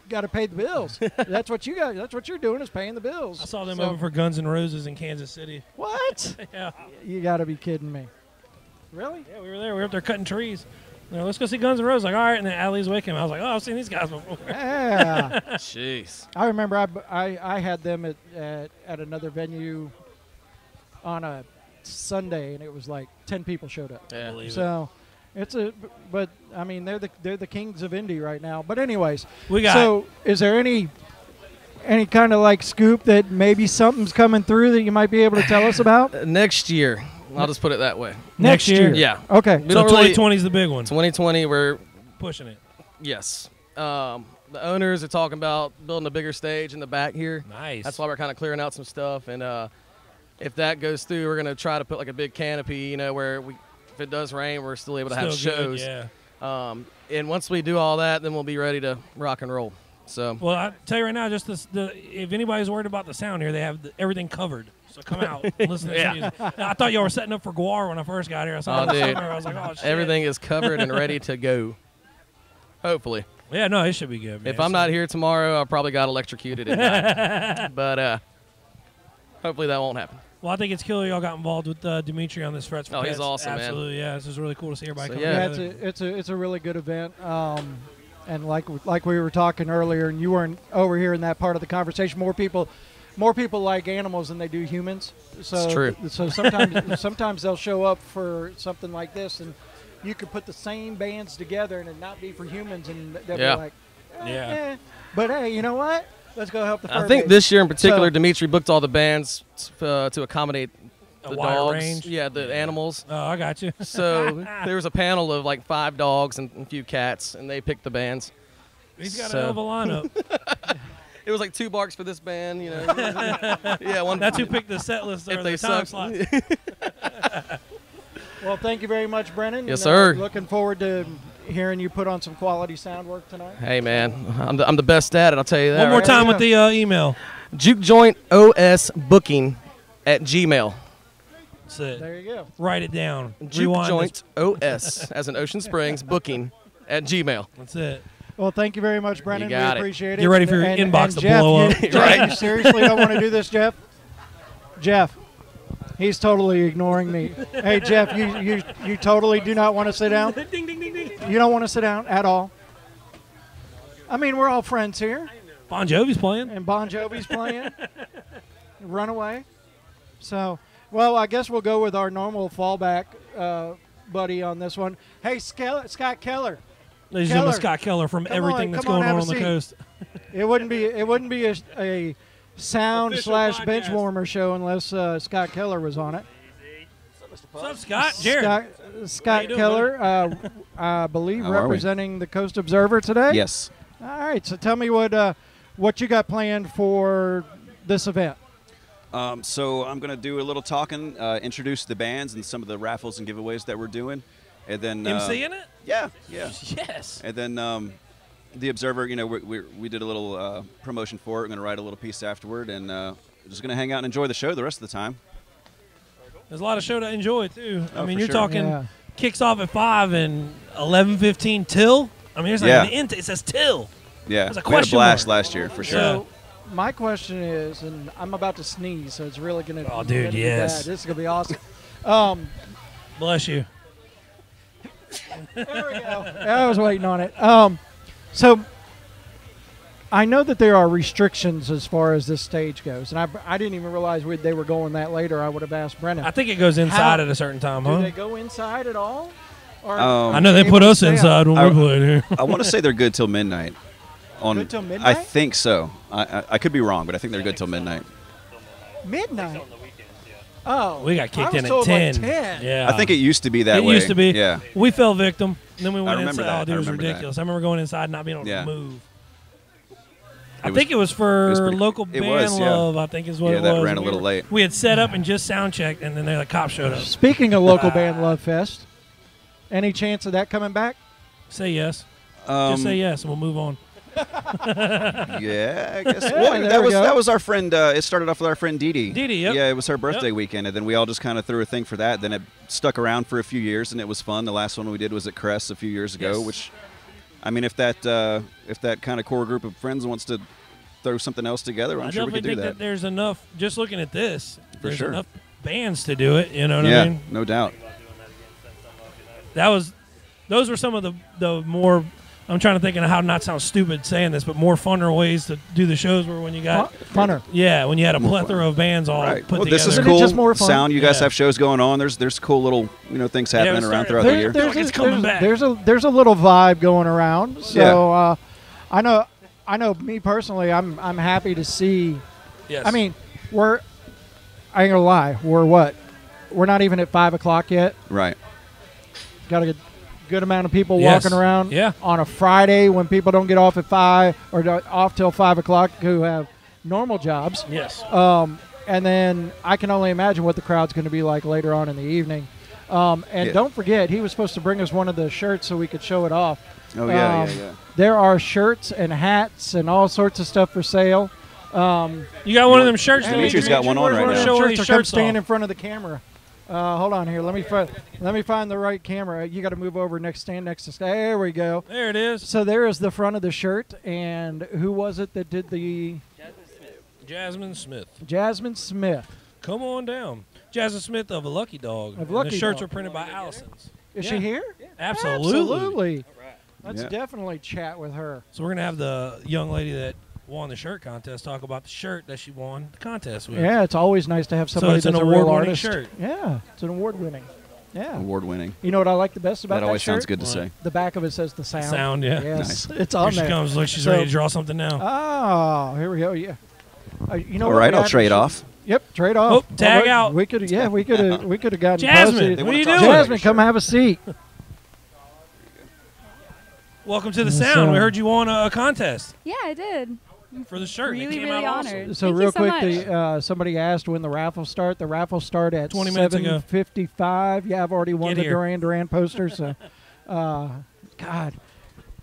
[SPEAKER 1] Got to pay the bills. That's what you got. That's what you're doing is paying the bills.
[SPEAKER 2] I saw them over for Guns N' Roses in Kansas City.
[SPEAKER 1] What?
[SPEAKER 2] Yeah.
[SPEAKER 1] You got to be kidding me. Really?
[SPEAKER 2] Yeah, we were there. We were up there cutting trees. Let's go see Guns N' Roses. Like, all right, and then Alley's Way came. I was like, oh, I've seen these guys before.
[SPEAKER 1] Yeah.
[SPEAKER 8] Jeez.
[SPEAKER 1] I remember I had them at another venue on a Sunday, and it was like 10 people showed up.
[SPEAKER 8] Yeah.
[SPEAKER 1] So but I mean they're the kings of indie right now. But anyways, is there any kind of like scoop that maybe something's coming through that you might be able to tell us about?
[SPEAKER 8] Next year. I'll just put it that way.
[SPEAKER 2] Next year?
[SPEAKER 8] Yeah.
[SPEAKER 1] Okay.
[SPEAKER 2] So 2020 is the big one.
[SPEAKER 8] 2020, we're
[SPEAKER 2] pushing it.
[SPEAKER 8] Yes. The owners are talking about building a bigger stage in the back here.
[SPEAKER 2] Nice.
[SPEAKER 8] That's why we're kind of clearing out some stuff. And if that goes through, we're going to try to put like a big canopy, where if it does rain, we're still able to have shows.
[SPEAKER 2] Good, yeah.
[SPEAKER 8] And once we do all that, then we'll be ready to rock and roll. So.
[SPEAKER 2] Well, I tell you right now, just if anybody's worried about the sound here, they have everything covered. So come out and listen to some music. I thought y'all were setting up for Guar when I first got here. I saw
[SPEAKER 8] dude.
[SPEAKER 2] I was like, oh, shit.
[SPEAKER 8] Everything is covered and ready to go. Hopefully.
[SPEAKER 2] Yeah, no, it should be good, man.
[SPEAKER 8] If I'm not here tomorrow, I probably got electrocuted at night. But hopefully that won't happen.
[SPEAKER 2] Well, I think it's killer y'all got involved with Dimitri on this Frets for Pets.
[SPEAKER 8] He's awesome,
[SPEAKER 2] Absolutely,
[SPEAKER 8] man.
[SPEAKER 2] Yeah. This is really cool to see everybody come
[SPEAKER 1] together. It's a really good event. And like we were talking earlier, and you weren't over here in that part of the conversation, more people like animals than they do humans. So,
[SPEAKER 8] it's true.
[SPEAKER 1] So sometimes they'll show up for something like this, and you could put the same bands together and it not be for humans, and they'll be like, But hey, you know what? Let's go help the fur
[SPEAKER 8] I think
[SPEAKER 1] baby.
[SPEAKER 8] this year in particular, Dimitri booked all the bands to accommodate the dogs.
[SPEAKER 2] Range.
[SPEAKER 8] Yeah, the animals.
[SPEAKER 2] Oh, I got you.
[SPEAKER 8] So there was a panel of like 5 dogs and a few cats, and they picked the bands.
[SPEAKER 2] He's got a hell of a lineup.
[SPEAKER 8] It was like 2 barks for this band, Yeah, one.
[SPEAKER 2] That's who picked the set list or
[SPEAKER 8] if
[SPEAKER 2] the
[SPEAKER 8] they
[SPEAKER 2] time
[SPEAKER 8] suck.
[SPEAKER 2] slot.
[SPEAKER 1] Well, thank you very much, Brennan.
[SPEAKER 8] Yes, sir.
[SPEAKER 1] Looking forward to hearing you put on some quality sound work tonight.
[SPEAKER 8] Hey, man, I'm the best at it. I'll tell you that.
[SPEAKER 2] One more time with the email.
[SPEAKER 8] jukejointos@gmail.
[SPEAKER 2] That's it.
[SPEAKER 1] There you go.
[SPEAKER 2] Write it down.
[SPEAKER 8] Jukejointos as in Ocean Springs booking@gmail.
[SPEAKER 2] That's it.
[SPEAKER 1] Well, thank you very much, Brennan.
[SPEAKER 8] You got
[SPEAKER 1] we appreciate it.
[SPEAKER 2] Get ready for your inbox to
[SPEAKER 1] Jeff,
[SPEAKER 2] blow up.
[SPEAKER 1] Jeff, you seriously don't want to do this, Jeff? Jeff, he's totally ignoring me. Hey, Jeff, you totally do not want to sit down?
[SPEAKER 2] Ding, ding, ding, ding.
[SPEAKER 1] You don't want to sit down at all? I mean, we're all friends here.
[SPEAKER 2] Bon Jovi's playing.
[SPEAKER 1] And Bon Jovi's playing. Runaway. So, well, I guess we'll go with our normal fallback buddy on this one. Hey, Scott Keller.
[SPEAKER 2] Ladies and gentlemen, Scott Keller from everything that's going on the coast.
[SPEAKER 1] It wouldn't be a sound / bench warmer show unless Scott Keller was on it.
[SPEAKER 2] What's up, Scott? Jared.
[SPEAKER 1] Scott Keller, I believe, representing the Coast Observer today.
[SPEAKER 9] Yes.
[SPEAKER 1] All right. So tell me what you got planned for this event.
[SPEAKER 9] So I'm going to do a little talking, introduce the bands and some of the raffles and giveaways that we're doing. And then
[SPEAKER 2] MC in it?
[SPEAKER 9] Yeah.
[SPEAKER 2] Yes.
[SPEAKER 9] And then the Observer, we did a little promotion for it. We're going to write a little piece afterward, and just going to hang out and enjoy the show the rest of the time.
[SPEAKER 2] There's a lot of show to enjoy too.
[SPEAKER 9] Oh,
[SPEAKER 2] I mean,
[SPEAKER 9] for
[SPEAKER 2] you're
[SPEAKER 9] sure.
[SPEAKER 2] talking kicks off at 5 and 11:15 till. I mean, there's not even it says till.
[SPEAKER 9] Yeah,
[SPEAKER 2] There's a
[SPEAKER 9] we had a
[SPEAKER 2] question
[SPEAKER 9] blast
[SPEAKER 2] mark.
[SPEAKER 9] last year for sure.
[SPEAKER 1] So, my question is, and I'm about to sneeze, so it's really going to
[SPEAKER 2] Oh, dude, yes.
[SPEAKER 1] This is going to be awesome.
[SPEAKER 2] Bless you.
[SPEAKER 1] There we go. I was waiting on it. So, I know that there are restrictions as far as this stage goes, and I didn't even realize they were going that late, or I would have asked Brennan.
[SPEAKER 2] I think it goes inside at a certain time,
[SPEAKER 1] Do
[SPEAKER 2] huh?
[SPEAKER 1] they go inside at all? Or
[SPEAKER 2] I know they put us inside when we played here.
[SPEAKER 9] I want to say they're good till midnight.
[SPEAKER 1] Good till midnight?
[SPEAKER 9] I think so. I could be wrong, but I think they're good till midnight.
[SPEAKER 1] Midnight? Oh.
[SPEAKER 2] We got kicked
[SPEAKER 1] I
[SPEAKER 2] in
[SPEAKER 1] was
[SPEAKER 2] at
[SPEAKER 1] told
[SPEAKER 2] 10.
[SPEAKER 1] Like 10.
[SPEAKER 2] Yeah.
[SPEAKER 9] I think it used to be that way.
[SPEAKER 2] It used to be.
[SPEAKER 9] Yeah.
[SPEAKER 2] We fell victim. And then we went
[SPEAKER 9] remember
[SPEAKER 2] inside.
[SPEAKER 9] that.
[SPEAKER 2] Oh, dude, it was
[SPEAKER 9] I remember that.
[SPEAKER 2] ridiculous. I remember going inside and not being able to
[SPEAKER 9] Yeah.
[SPEAKER 2] move.
[SPEAKER 9] It
[SPEAKER 2] think it was for
[SPEAKER 9] pretty-
[SPEAKER 2] local
[SPEAKER 9] it
[SPEAKER 2] band
[SPEAKER 9] was, yeah.
[SPEAKER 2] love, I think is what
[SPEAKER 9] Yeah,
[SPEAKER 2] it
[SPEAKER 9] that
[SPEAKER 2] was.
[SPEAKER 9] ran a
[SPEAKER 2] We
[SPEAKER 9] little
[SPEAKER 2] were-
[SPEAKER 9] late.
[SPEAKER 2] We had set up and just sound checked, and then the cops showed up.
[SPEAKER 1] Speaking of local band Love Fest, any chance of that coming back?
[SPEAKER 2] Say yes. Just say yes, and we'll move on.
[SPEAKER 9] Yeah, I guess.
[SPEAKER 1] Yeah,
[SPEAKER 9] Well,
[SPEAKER 1] there we go.
[SPEAKER 9] that was our friend. It started off with our friend Dee Dee.
[SPEAKER 2] Dee Dee, yep.
[SPEAKER 9] Yeah, it was her birthday
[SPEAKER 2] Yep.
[SPEAKER 9] weekend, and then we all just kind of threw a thing for that. Then it stuck around for a few years, and it was fun. The last one we did was at Crest a few years ago,
[SPEAKER 2] Yes.
[SPEAKER 9] which, I mean, if that kind of core group of friends wants to throw something else together, I'm
[SPEAKER 2] I
[SPEAKER 9] sure we
[SPEAKER 2] definitely
[SPEAKER 9] could do
[SPEAKER 2] think that there's enough, just looking at this,
[SPEAKER 9] For
[SPEAKER 2] there's
[SPEAKER 9] sure.
[SPEAKER 2] enough bands to do it, you know what
[SPEAKER 9] Yeah,
[SPEAKER 2] I mean?
[SPEAKER 9] no doubt.
[SPEAKER 2] Those were some of the more, I'm trying to think of how to not sound stupid saying this, but more funner ways to do the shows were when you got,
[SPEAKER 1] Funner.
[SPEAKER 2] yeah, when you had a plethora of bands all
[SPEAKER 9] Right.
[SPEAKER 2] put
[SPEAKER 9] Well,
[SPEAKER 2] together.
[SPEAKER 9] this is
[SPEAKER 1] Isn't it
[SPEAKER 9] cool.
[SPEAKER 1] just more fun?
[SPEAKER 9] Sound. You guys
[SPEAKER 2] Yeah.
[SPEAKER 9] have shows going on. There's cool little things happening
[SPEAKER 2] it's
[SPEAKER 9] around
[SPEAKER 2] starting-
[SPEAKER 9] throughout the year.
[SPEAKER 2] Like it's coming back.
[SPEAKER 1] There's a little vibe going around. So I know me personally, I'm happy to see.
[SPEAKER 2] Yes.
[SPEAKER 1] I mean, I ain't gonna lie, we're not even at 5 o'clock yet.
[SPEAKER 9] Right.
[SPEAKER 1] Got a good amount of people
[SPEAKER 2] Yes.
[SPEAKER 1] walking around.
[SPEAKER 2] Yeah.
[SPEAKER 1] On a Friday when people don't get off at 5 or off till 5 o'clock who have normal jobs.
[SPEAKER 2] Yes.
[SPEAKER 1] And then I can only imagine what the crowd's going to be like later on in the evening. And
[SPEAKER 9] Yeah.
[SPEAKER 1] don't forget, he was supposed to bring us one of the shirts so we could show it off.
[SPEAKER 9] Oh yeah.
[SPEAKER 1] There are shirts and hats and all sorts of stuff for sale.
[SPEAKER 2] You got one of them shirts,
[SPEAKER 9] Dimitri's got one on right now.
[SPEAKER 2] Show one of these
[SPEAKER 1] Shirts, or come
[SPEAKER 2] shirts
[SPEAKER 1] stand
[SPEAKER 2] off.
[SPEAKER 1] in front of the camera. Hold on here. Let me find the right camera. You got to move over stand next to. There we go.
[SPEAKER 2] There it is.
[SPEAKER 1] So there is the front of the shirt, and who was it that did the
[SPEAKER 2] Jasmine Smith.
[SPEAKER 1] Jasmine Smith?
[SPEAKER 2] Come on down. Jasmine Smith of a Lucky Dog.
[SPEAKER 1] Of
[SPEAKER 2] And
[SPEAKER 1] Lucky
[SPEAKER 2] the shirts
[SPEAKER 1] Dog.
[SPEAKER 2] are printed by Allison's.
[SPEAKER 1] Is
[SPEAKER 2] Yeah.
[SPEAKER 1] she here?
[SPEAKER 2] Absolutely.
[SPEAKER 1] Absolutely. Let's
[SPEAKER 9] Yeah.
[SPEAKER 1] definitely chat with her.
[SPEAKER 2] So we're gonna have the young lady that won the shirt contest talk about the shirt that she won the contest with.
[SPEAKER 1] Yeah, it's always nice to have
[SPEAKER 2] So
[SPEAKER 1] somebody
[SPEAKER 2] it's an
[SPEAKER 1] that's a real
[SPEAKER 2] award-winning
[SPEAKER 1] artist.
[SPEAKER 2] shirt.
[SPEAKER 1] Yeah, it's an award-winning. Yeah.
[SPEAKER 9] Award winning.
[SPEAKER 1] You know what I like the best about
[SPEAKER 9] That
[SPEAKER 1] that
[SPEAKER 9] always
[SPEAKER 1] shirt?
[SPEAKER 9] sounds good to
[SPEAKER 2] What?
[SPEAKER 9] say.
[SPEAKER 1] The back of it says the sound.
[SPEAKER 2] Sound, yeah.
[SPEAKER 1] Yes,
[SPEAKER 9] Nice.
[SPEAKER 1] it's on
[SPEAKER 2] Here she
[SPEAKER 1] there.
[SPEAKER 2] comes. Look, she's
[SPEAKER 1] So-
[SPEAKER 2] ready to draw something now.
[SPEAKER 1] Oh, here we go. Yeah. You know
[SPEAKER 9] All
[SPEAKER 1] what
[SPEAKER 9] right,
[SPEAKER 1] we
[SPEAKER 9] I'll
[SPEAKER 1] had-
[SPEAKER 9] trade off.
[SPEAKER 1] Yep, trade off.
[SPEAKER 2] Oh, tag
[SPEAKER 1] Well,
[SPEAKER 2] out.
[SPEAKER 1] We could have gotten
[SPEAKER 2] Jasmine,
[SPEAKER 1] posted.
[SPEAKER 2] what are you
[SPEAKER 9] talk
[SPEAKER 2] doing?
[SPEAKER 9] about
[SPEAKER 1] Jasmine, come have a seat.
[SPEAKER 2] Welcome to the
[SPEAKER 1] Yes,
[SPEAKER 2] sound. We heard you won a contest
[SPEAKER 10] Yeah, I did.
[SPEAKER 2] for the shirt. and it
[SPEAKER 10] Really,
[SPEAKER 2] came
[SPEAKER 10] really
[SPEAKER 2] out
[SPEAKER 10] honored.
[SPEAKER 2] awesome.
[SPEAKER 1] So
[SPEAKER 10] Thank
[SPEAKER 1] real
[SPEAKER 10] you so
[SPEAKER 1] quick,
[SPEAKER 10] much.
[SPEAKER 1] somebody asked when the raffle start. The raffle start at
[SPEAKER 2] 20 minutes ago.
[SPEAKER 1] 7:55. Yeah, I've already won
[SPEAKER 2] Get
[SPEAKER 1] the
[SPEAKER 2] here.
[SPEAKER 1] Duran Duran poster. So, God,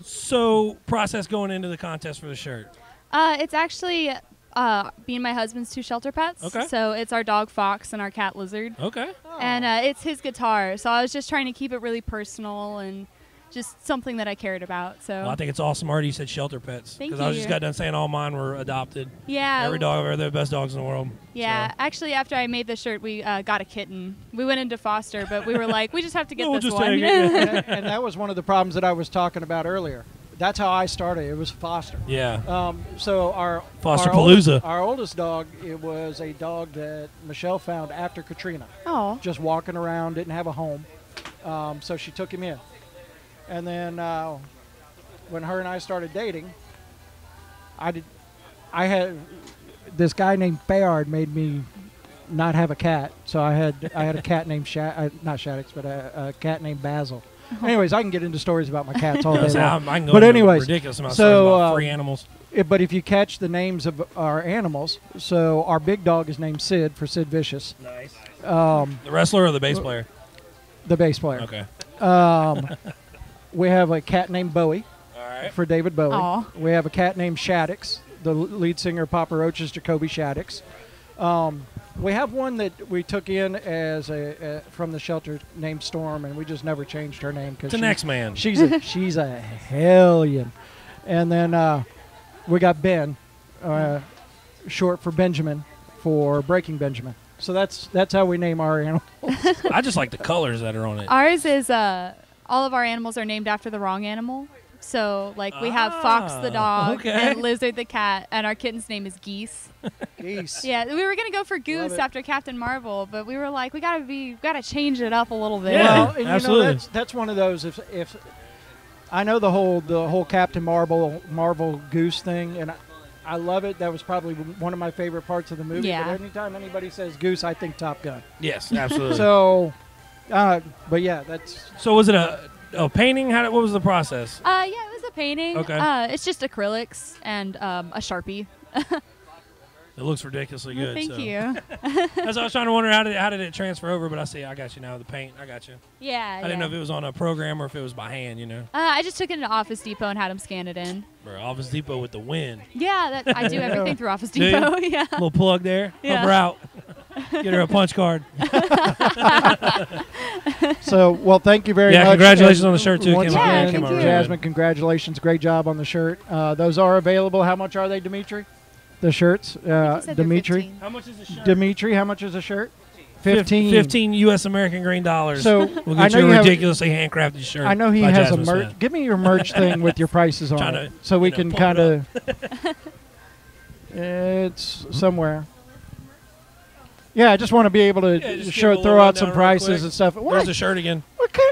[SPEAKER 2] So process going into the contest for the shirt.
[SPEAKER 10] It's actually me and my husband's two shelter pets.
[SPEAKER 2] Okay.
[SPEAKER 10] So it's our dog Fox and our cat Lizard.
[SPEAKER 2] Okay.
[SPEAKER 10] And it's his guitar. So I was just trying to keep it really personal and just something that I cared about. So
[SPEAKER 2] Well, I think it's awesome. Already you said shelter pets.
[SPEAKER 10] Thank
[SPEAKER 2] I was
[SPEAKER 10] you.
[SPEAKER 2] just got done saying all mine were adopted.
[SPEAKER 10] yeah.
[SPEAKER 2] Every dog, they're the best dogs in the world.
[SPEAKER 10] Yeah.
[SPEAKER 2] So.
[SPEAKER 10] Actually, after I made the shirt, we got a kitten. We went into foster, but we were like, we just have to get
[SPEAKER 2] No, we'll
[SPEAKER 10] this
[SPEAKER 2] just
[SPEAKER 10] one.
[SPEAKER 2] take it.
[SPEAKER 1] and that was one of the problems that I was talking about earlier. That's how I started. It was foster.
[SPEAKER 2] Yeah.
[SPEAKER 1] So our
[SPEAKER 2] Fosterpalooza.
[SPEAKER 1] Our oldest dog, it was a dog that Michelle found after Katrina.
[SPEAKER 10] Oh.
[SPEAKER 1] Just walking around, didn't have a home. So she took him in. And then when her and I started dating, I had this guy named Bayard made me not have a cat. So I had a cat named not Shaddix, but a cat named Basil. Anyways, I can get into stories about my cats all day long.
[SPEAKER 2] I can go
[SPEAKER 1] But
[SPEAKER 2] into
[SPEAKER 1] anyways,
[SPEAKER 2] ridiculous amount of
[SPEAKER 1] so,
[SPEAKER 2] stories about free animals.
[SPEAKER 1] But if you catch the names of our animals, so our big dog is named Sid for Sid Vicious.
[SPEAKER 2] Nice.
[SPEAKER 1] The
[SPEAKER 2] The wrestler or the bass player?
[SPEAKER 1] bass player.
[SPEAKER 2] Okay.
[SPEAKER 1] We have a cat named Bowie
[SPEAKER 2] All right.
[SPEAKER 1] for David Bowie.
[SPEAKER 10] Aw.
[SPEAKER 1] We have a cat named Shaddix, the lead singer of Papa Roach's Jacoby Shaddix. We have one that we took in as from the shelter named Storm, and we just never changed her name because
[SPEAKER 2] To next man.
[SPEAKER 1] she's a hellion. And then we got Ben, short for Benjamin, for Breaking Benjamin. So that's how we name our animals.
[SPEAKER 2] I just like the colors that are on it.
[SPEAKER 10] Ours is all of our animals are named after the wrong animal. So, like, we have Fox the dog
[SPEAKER 2] okay.
[SPEAKER 10] and Lizard the cat, and our kitten's name is Geese.
[SPEAKER 1] Geese.
[SPEAKER 10] Yeah, we were gonna go for Goose
[SPEAKER 1] it.
[SPEAKER 10] after Captain Marvel, but we were like, we gotta change it up a little bit.
[SPEAKER 2] Yeah.
[SPEAKER 1] Well, and
[SPEAKER 2] absolutely.
[SPEAKER 1] You know, that's one of those. If I know the whole Captain Marvel Goose thing, and I love it. That was probably one of my favorite parts of the movie.
[SPEAKER 10] Yeah.
[SPEAKER 1] But anytime anybody says Goose, I think Top Gun.
[SPEAKER 2] Yes, absolutely.
[SPEAKER 1] So, but yeah, that's
[SPEAKER 2] So was it a painting? What was the process?
[SPEAKER 10] Yeah, it was a painting.
[SPEAKER 2] Okay.
[SPEAKER 10] It's just acrylics and a Sharpie.
[SPEAKER 2] It looks ridiculously good.
[SPEAKER 10] Thank
[SPEAKER 2] so.
[SPEAKER 10] you.
[SPEAKER 2] That's what I was trying to wonder, how did it transfer over? But I got you now. The paint, I got you.
[SPEAKER 10] Yeah.
[SPEAKER 2] I didn't know if it was on a program or if it was by hand.
[SPEAKER 10] I just took it to Office Depot and had them scan it in.
[SPEAKER 2] Bro, Office Depot with the win.
[SPEAKER 10] Yeah, I do everything through Office
[SPEAKER 2] Do you?
[SPEAKER 10] Depot. Yeah.
[SPEAKER 2] Little plug there.
[SPEAKER 10] Yeah.
[SPEAKER 2] Help her out. Get her a punch card.
[SPEAKER 1] so. Well, thank you very much.
[SPEAKER 2] Yeah, congratulations on the shirt, too.
[SPEAKER 1] Once
[SPEAKER 10] Came out-
[SPEAKER 1] again,
[SPEAKER 10] yeah, thank you.
[SPEAKER 1] Jasmine, congratulations. Great job on the shirt. Those are available. How much are they, Dimitri? The shirts,
[SPEAKER 10] You said they're
[SPEAKER 1] Dimitri.
[SPEAKER 10] 15.
[SPEAKER 2] How much is the shirt?
[SPEAKER 1] Dimitri, how much is a shirt? 15.
[SPEAKER 2] 15 U.S. American green dollars.
[SPEAKER 1] So
[SPEAKER 2] we'll
[SPEAKER 1] I
[SPEAKER 2] get
[SPEAKER 1] know
[SPEAKER 2] you
[SPEAKER 1] you
[SPEAKER 2] a
[SPEAKER 1] have-
[SPEAKER 2] ridiculously handcrafted shirt.
[SPEAKER 1] I know he
[SPEAKER 2] by
[SPEAKER 1] has
[SPEAKER 2] Jasmine
[SPEAKER 1] a merch.
[SPEAKER 2] Smith.
[SPEAKER 1] Give me your merch thing with your prices on
[SPEAKER 2] Trying
[SPEAKER 1] it,
[SPEAKER 2] to,
[SPEAKER 1] so we can
[SPEAKER 2] pump
[SPEAKER 1] kind
[SPEAKER 2] it
[SPEAKER 1] of. It's somewhere. Yeah, I just want to be able to
[SPEAKER 2] Yeah, just give a little
[SPEAKER 1] throw out some
[SPEAKER 2] rundown real
[SPEAKER 1] prices
[SPEAKER 2] quick.
[SPEAKER 1] and stuff.
[SPEAKER 2] There's
[SPEAKER 1] What?
[SPEAKER 2] the shirt again.
[SPEAKER 1] What kind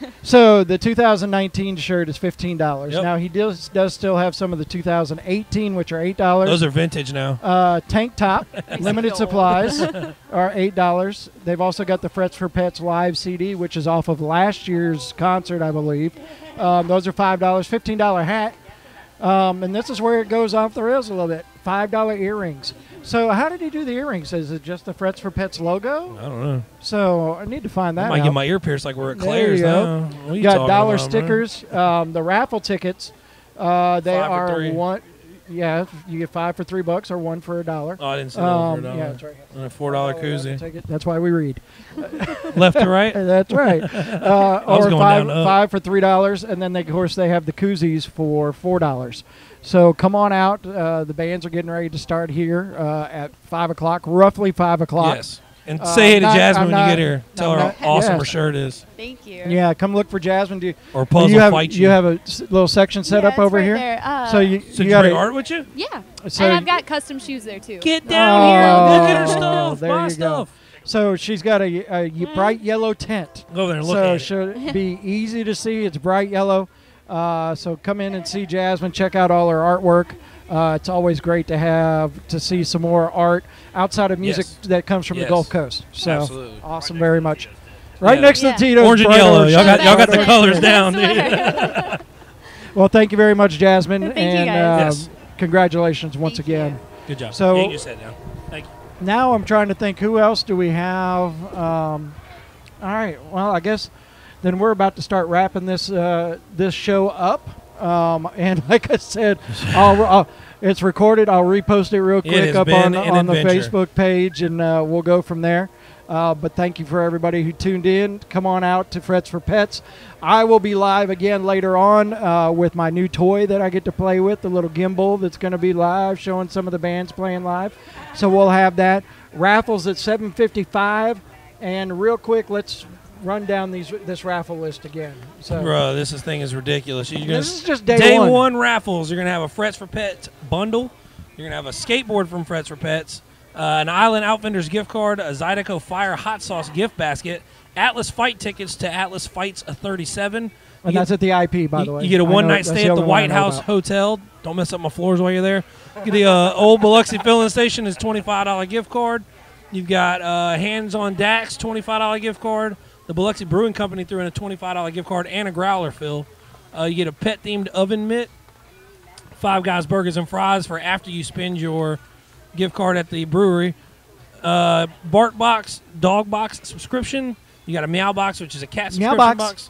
[SPEAKER 1] of? So the 2019 shirt is $15.
[SPEAKER 2] Yep.
[SPEAKER 1] Now he does still have some of the 2018, which are $8.
[SPEAKER 2] Those are vintage now.
[SPEAKER 1] Tank top, limited supplies, are $8. They've also got the Frets for Pets live CD, which is off of last year's concert, I believe. Those are $5. $15 hat, and this is where it goes off the rails a little bit. $5 earrings. So how did he do the earrings? Is it just the Frets for Pets logo?
[SPEAKER 2] I don't know.
[SPEAKER 1] So I need to find that
[SPEAKER 2] I might
[SPEAKER 1] out.
[SPEAKER 2] get my ear pierced like we're at
[SPEAKER 1] There
[SPEAKER 2] Claire's
[SPEAKER 1] you go.
[SPEAKER 2] now. What are
[SPEAKER 1] You
[SPEAKER 2] you
[SPEAKER 1] got
[SPEAKER 2] talking
[SPEAKER 1] dollar
[SPEAKER 2] about, man?
[SPEAKER 1] stickers. The raffle tickets, they
[SPEAKER 2] 5 for
[SPEAKER 1] are
[SPEAKER 2] $3.
[SPEAKER 1] one. Yeah, you get 5 for $3 or 1 for $1.
[SPEAKER 2] Oh, I didn't see that one for $1.
[SPEAKER 1] Yeah, that's right.
[SPEAKER 2] And a $4 koozie.
[SPEAKER 1] Take it. That's why we read.
[SPEAKER 2] Left to right?
[SPEAKER 1] That's right.
[SPEAKER 2] was
[SPEAKER 1] Or
[SPEAKER 2] going
[SPEAKER 1] five,
[SPEAKER 2] down to up.
[SPEAKER 1] 5 for $3, and then of course they have the koozies for $4. So come on out. The bands are getting ready to start here at 5 o'clock, roughly 5 o'clock.
[SPEAKER 2] Yes. And say hey to Jasmine when you get here. Tell
[SPEAKER 1] I'm
[SPEAKER 2] her
[SPEAKER 1] not-
[SPEAKER 2] how awesome
[SPEAKER 1] yes.
[SPEAKER 2] her shirt is.
[SPEAKER 10] Thank you.
[SPEAKER 1] Yeah, come look for Jasmine.
[SPEAKER 2] Or Puzzle
[SPEAKER 1] you have,
[SPEAKER 2] fight
[SPEAKER 1] you have a little section set
[SPEAKER 10] Yeah,
[SPEAKER 1] up
[SPEAKER 10] it's
[SPEAKER 1] over
[SPEAKER 10] right
[SPEAKER 1] here.
[SPEAKER 10] there.
[SPEAKER 1] So you
[SPEAKER 2] So you
[SPEAKER 1] got
[SPEAKER 2] bring art with you?
[SPEAKER 10] Yeah.
[SPEAKER 1] So
[SPEAKER 10] And I've got custom shoes there too.
[SPEAKER 2] Get down here. Look at her
[SPEAKER 1] Oh,
[SPEAKER 2] stuff.
[SPEAKER 1] there
[SPEAKER 2] My
[SPEAKER 1] you go.
[SPEAKER 2] stuff.
[SPEAKER 1] So she's got a bright yellow tent.
[SPEAKER 2] Go over there and look
[SPEAKER 1] So
[SPEAKER 2] at
[SPEAKER 1] it
[SPEAKER 2] it.
[SPEAKER 1] should be easy to see. It's bright yellow. So come in and see Jasmine. Check out all her artwork. It's always great to see some more art outside of music
[SPEAKER 2] Yes.
[SPEAKER 1] that comes from the
[SPEAKER 2] Yes.
[SPEAKER 1] Gulf Coast. So
[SPEAKER 2] Absolutely.
[SPEAKER 1] awesome, very much. Right
[SPEAKER 2] Yeah.
[SPEAKER 1] next to the Tito's.
[SPEAKER 2] Orange and
[SPEAKER 1] bright
[SPEAKER 2] yellow.
[SPEAKER 1] orange
[SPEAKER 2] Y'all got
[SPEAKER 1] shirt.
[SPEAKER 2] the colors down, dude.
[SPEAKER 1] Well, thank you very much, Jasmine,
[SPEAKER 10] Thank you,
[SPEAKER 1] and
[SPEAKER 10] guys.
[SPEAKER 2] Yes.
[SPEAKER 1] congratulations once
[SPEAKER 10] Thank you.
[SPEAKER 1] again.
[SPEAKER 2] Good job.
[SPEAKER 1] So-
[SPEAKER 2] Yeah, you sit down. Thank you.
[SPEAKER 1] Now I'm trying to think, who else do we have? All right. Well, I guess then we're about to start wrapping this show up. And like I said, it's recorded. I'll repost it real
[SPEAKER 2] It
[SPEAKER 1] quick
[SPEAKER 2] has
[SPEAKER 1] up
[SPEAKER 2] been
[SPEAKER 1] on
[SPEAKER 2] an
[SPEAKER 1] the
[SPEAKER 2] adventure.
[SPEAKER 1] Facebook page, and we'll go from there. But thank you for everybody who tuned in. Come on out to Frets for Pets. I will be live again later on with my new toy that I get to play with, the little gimbal that's going to be live, showing some of the bands playing live. So we'll have that. Raffles at 7:55. And real quick, let's run down this raffle list again. So
[SPEAKER 2] Bro, this thing is ridiculous. You're gonna,
[SPEAKER 1] this is just day one.
[SPEAKER 2] one raffles. You're going to have a Frets for Pets bundle. You're going to have a skateboard from Frets for Pets, an Island Outfitters gift card, a Zydeco Fire hot sauce gift basket, Atlas Fight tickets to Atlas Fights a 37.
[SPEAKER 1] And that's at the IP, by the way.
[SPEAKER 2] You get a
[SPEAKER 1] I know
[SPEAKER 2] one-night
[SPEAKER 1] that's
[SPEAKER 2] stay at
[SPEAKER 1] only
[SPEAKER 2] the
[SPEAKER 1] one I
[SPEAKER 2] White
[SPEAKER 1] know
[SPEAKER 2] House
[SPEAKER 1] about.
[SPEAKER 2] Hotel. Don't mess up my floors while you're there. Get the old Biloxi filling station is $25 gift card. You've got Hands on Dax $25 gift card. The Biloxi Brewing Company threw in a $25 gift card and a growler fill. You get a pet-themed oven mitt, Five Guys Burgers and Fries for after you spend your gift card at the brewery. Bark Box, Dog Box subscription. You got a Meow Box, which is a cat
[SPEAKER 1] Meow
[SPEAKER 2] subscription
[SPEAKER 1] Box.
[SPEAKER 2] box.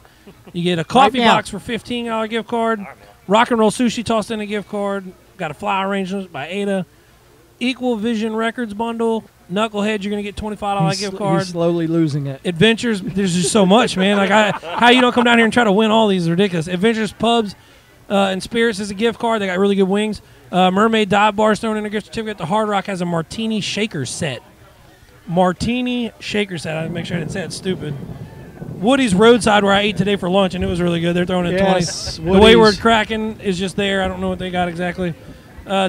[SPEAKER 2] You get a coffee
[SPEAKER 1] now.
[SPEAKER 2] box for $15 gift card. Rock and Roll Sushi tossed in a gift card. Got a Fly Arrangements by Ada. Equal Vision Records bundle. Knucklehead, you're going to get $25 gift card.
[SPEAKER 1] He's slowly losing it.
[SPEAKER 2] Adventures, there's just so much, man. Like, how you don't come down here and try to win all these is ridiculous. Adventures Pubs and Spirits is a gift card. They got really good wings. Mermaid Dive Bar's thrown in a gift certificate. The Hard Rock has a Martini Shaker set. Martini Shaker set. I had to make sure I didn't say it stupid. Woody's Roadside, where I ate today for lunch, and it was really good. They're throwing in 20. The Wayward Kraken is just there. I don't know what they got exactly.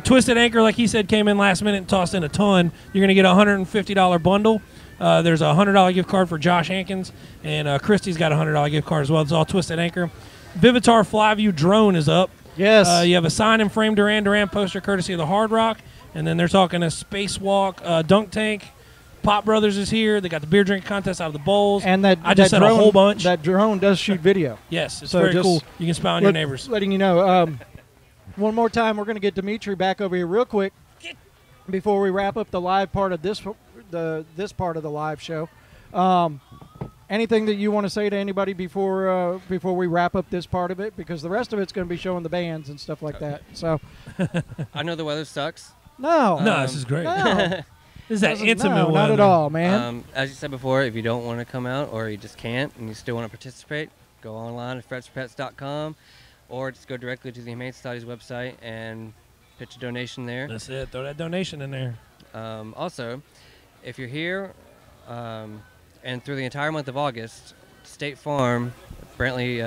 [SPEAKER 2] Twisted Anchor, like he said, came in last minute and tossed in a ton. You're going to get a $150 bundle. There's a $100 gift card for Josh Hankins, and Christie's got a $100 gift card as well. It's all Twisted Anchor. Vivitar Flyview Drone is up.
[SPEAKER 1] Yes.
[SPEAKER 2] You have a sign and frame Duran Duran poster courtesy of the Hard Rock, and then they're talking a Spacewalk Dunk Tank. Pop Brothers is here. They got the beer drinking contest out of the bowls.
[SPEAKER 1] And that
[SPEAKER 2] I just
[SPEAKER 1] that
[SPEAKER 2] said
[SPEAKER 1] drone,
[SPEAKER 2] a whole bunch.
[SPEAKER 1] That drone does shoot video.
[SPEAKER 2] Yes, it's
[SPEAKER 1] So
[SPEAKER 2] very
[SPEAKER 1] just
[SPEAKER 2] cool. You can spy on your neighbors.
[SPEAKER 1] Letting you know. One more time, we're going to get Dimitri back over here real quick before we wrap up the live part of this part of the live show. Anything that you want to say to anybody before we wrap up this part of it? Because the rest of it's going to be showing the bands and stuff like that. So
[SPEAKER 5] I know the weather sucks.
[SPEAKER 1] no,
[SPEAKER 2] This is great.
[SPEAKER 1] no.
[SPEAKER 2] This is that intimate
[SPEAKER 1] no,
[SPEAKER 2] one.
[SPEAKER 1] not at all, man.
[SPEAKER 5] As you said before, if you don't want to come out or you just can't and you still want to participate, go online at fretsforpets.com or just go directly to the Humane Society's website and pitch a donation there.
[SPEAKER 2] That's it. Throw that donation in there.
[SPEAKER 5] Also, if you're here and through the entire month of August, State Farm, Brantley,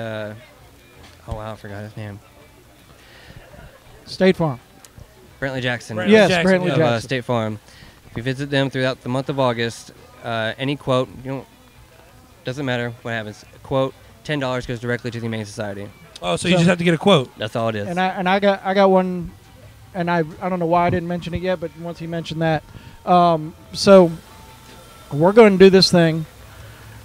[SPEAKER 5] oh wow, I forgot his name.
[SPEAKER 1] State Farm.
[SPEAKER 5] Brantley Jackson.
[SPEAKER 1] Yes, Brantley
[SPEAKER 5] of,
[SPEAKER 1] Jackson.
[SPEAKER 5] State Farm. If you visit them throughout the month of August, any quote, doesn't matter what happens. Quote, $10 goes directly to the Humane Society.
[SPEAKER 2] Oh, so you just have to get a quote.
[SPEAKER 5] That's all it is.
[SPEAKER 1] And I got one, and I don't know why I didn't mention it yet, but once he mentioned that, so we're going to do this thing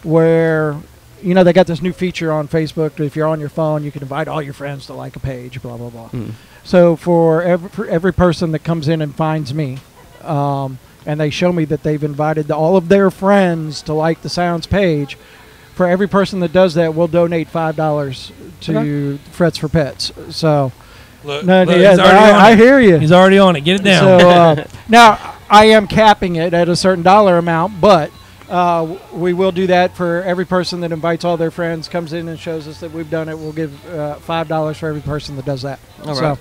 [SPEAKER 1] where they got this new feature on Facebook. If you're on your phone, you can invite all your friends to like a page, blah blah blah. So for every person that comes in and finds me, and they show me that they've invited all of their friends to like the Sounds page, for every person that does that, we'll donate $5 to Frets for Pets. So,
[SPEAKER 2] Look,
[SPEAKER 1] I hear you.
[SPEAKER 2] He's already on it. Get it down.
[SPEAKER 1] So now I am capping it at a certain dollar amount, but we will do that for every person that invites all their friends, comes in and shows us that we've done it. We'll give $5 for every person that does that.
[SPEAKER 5] All
[SPEAKER 1] so,
[SPEAKER 5] right.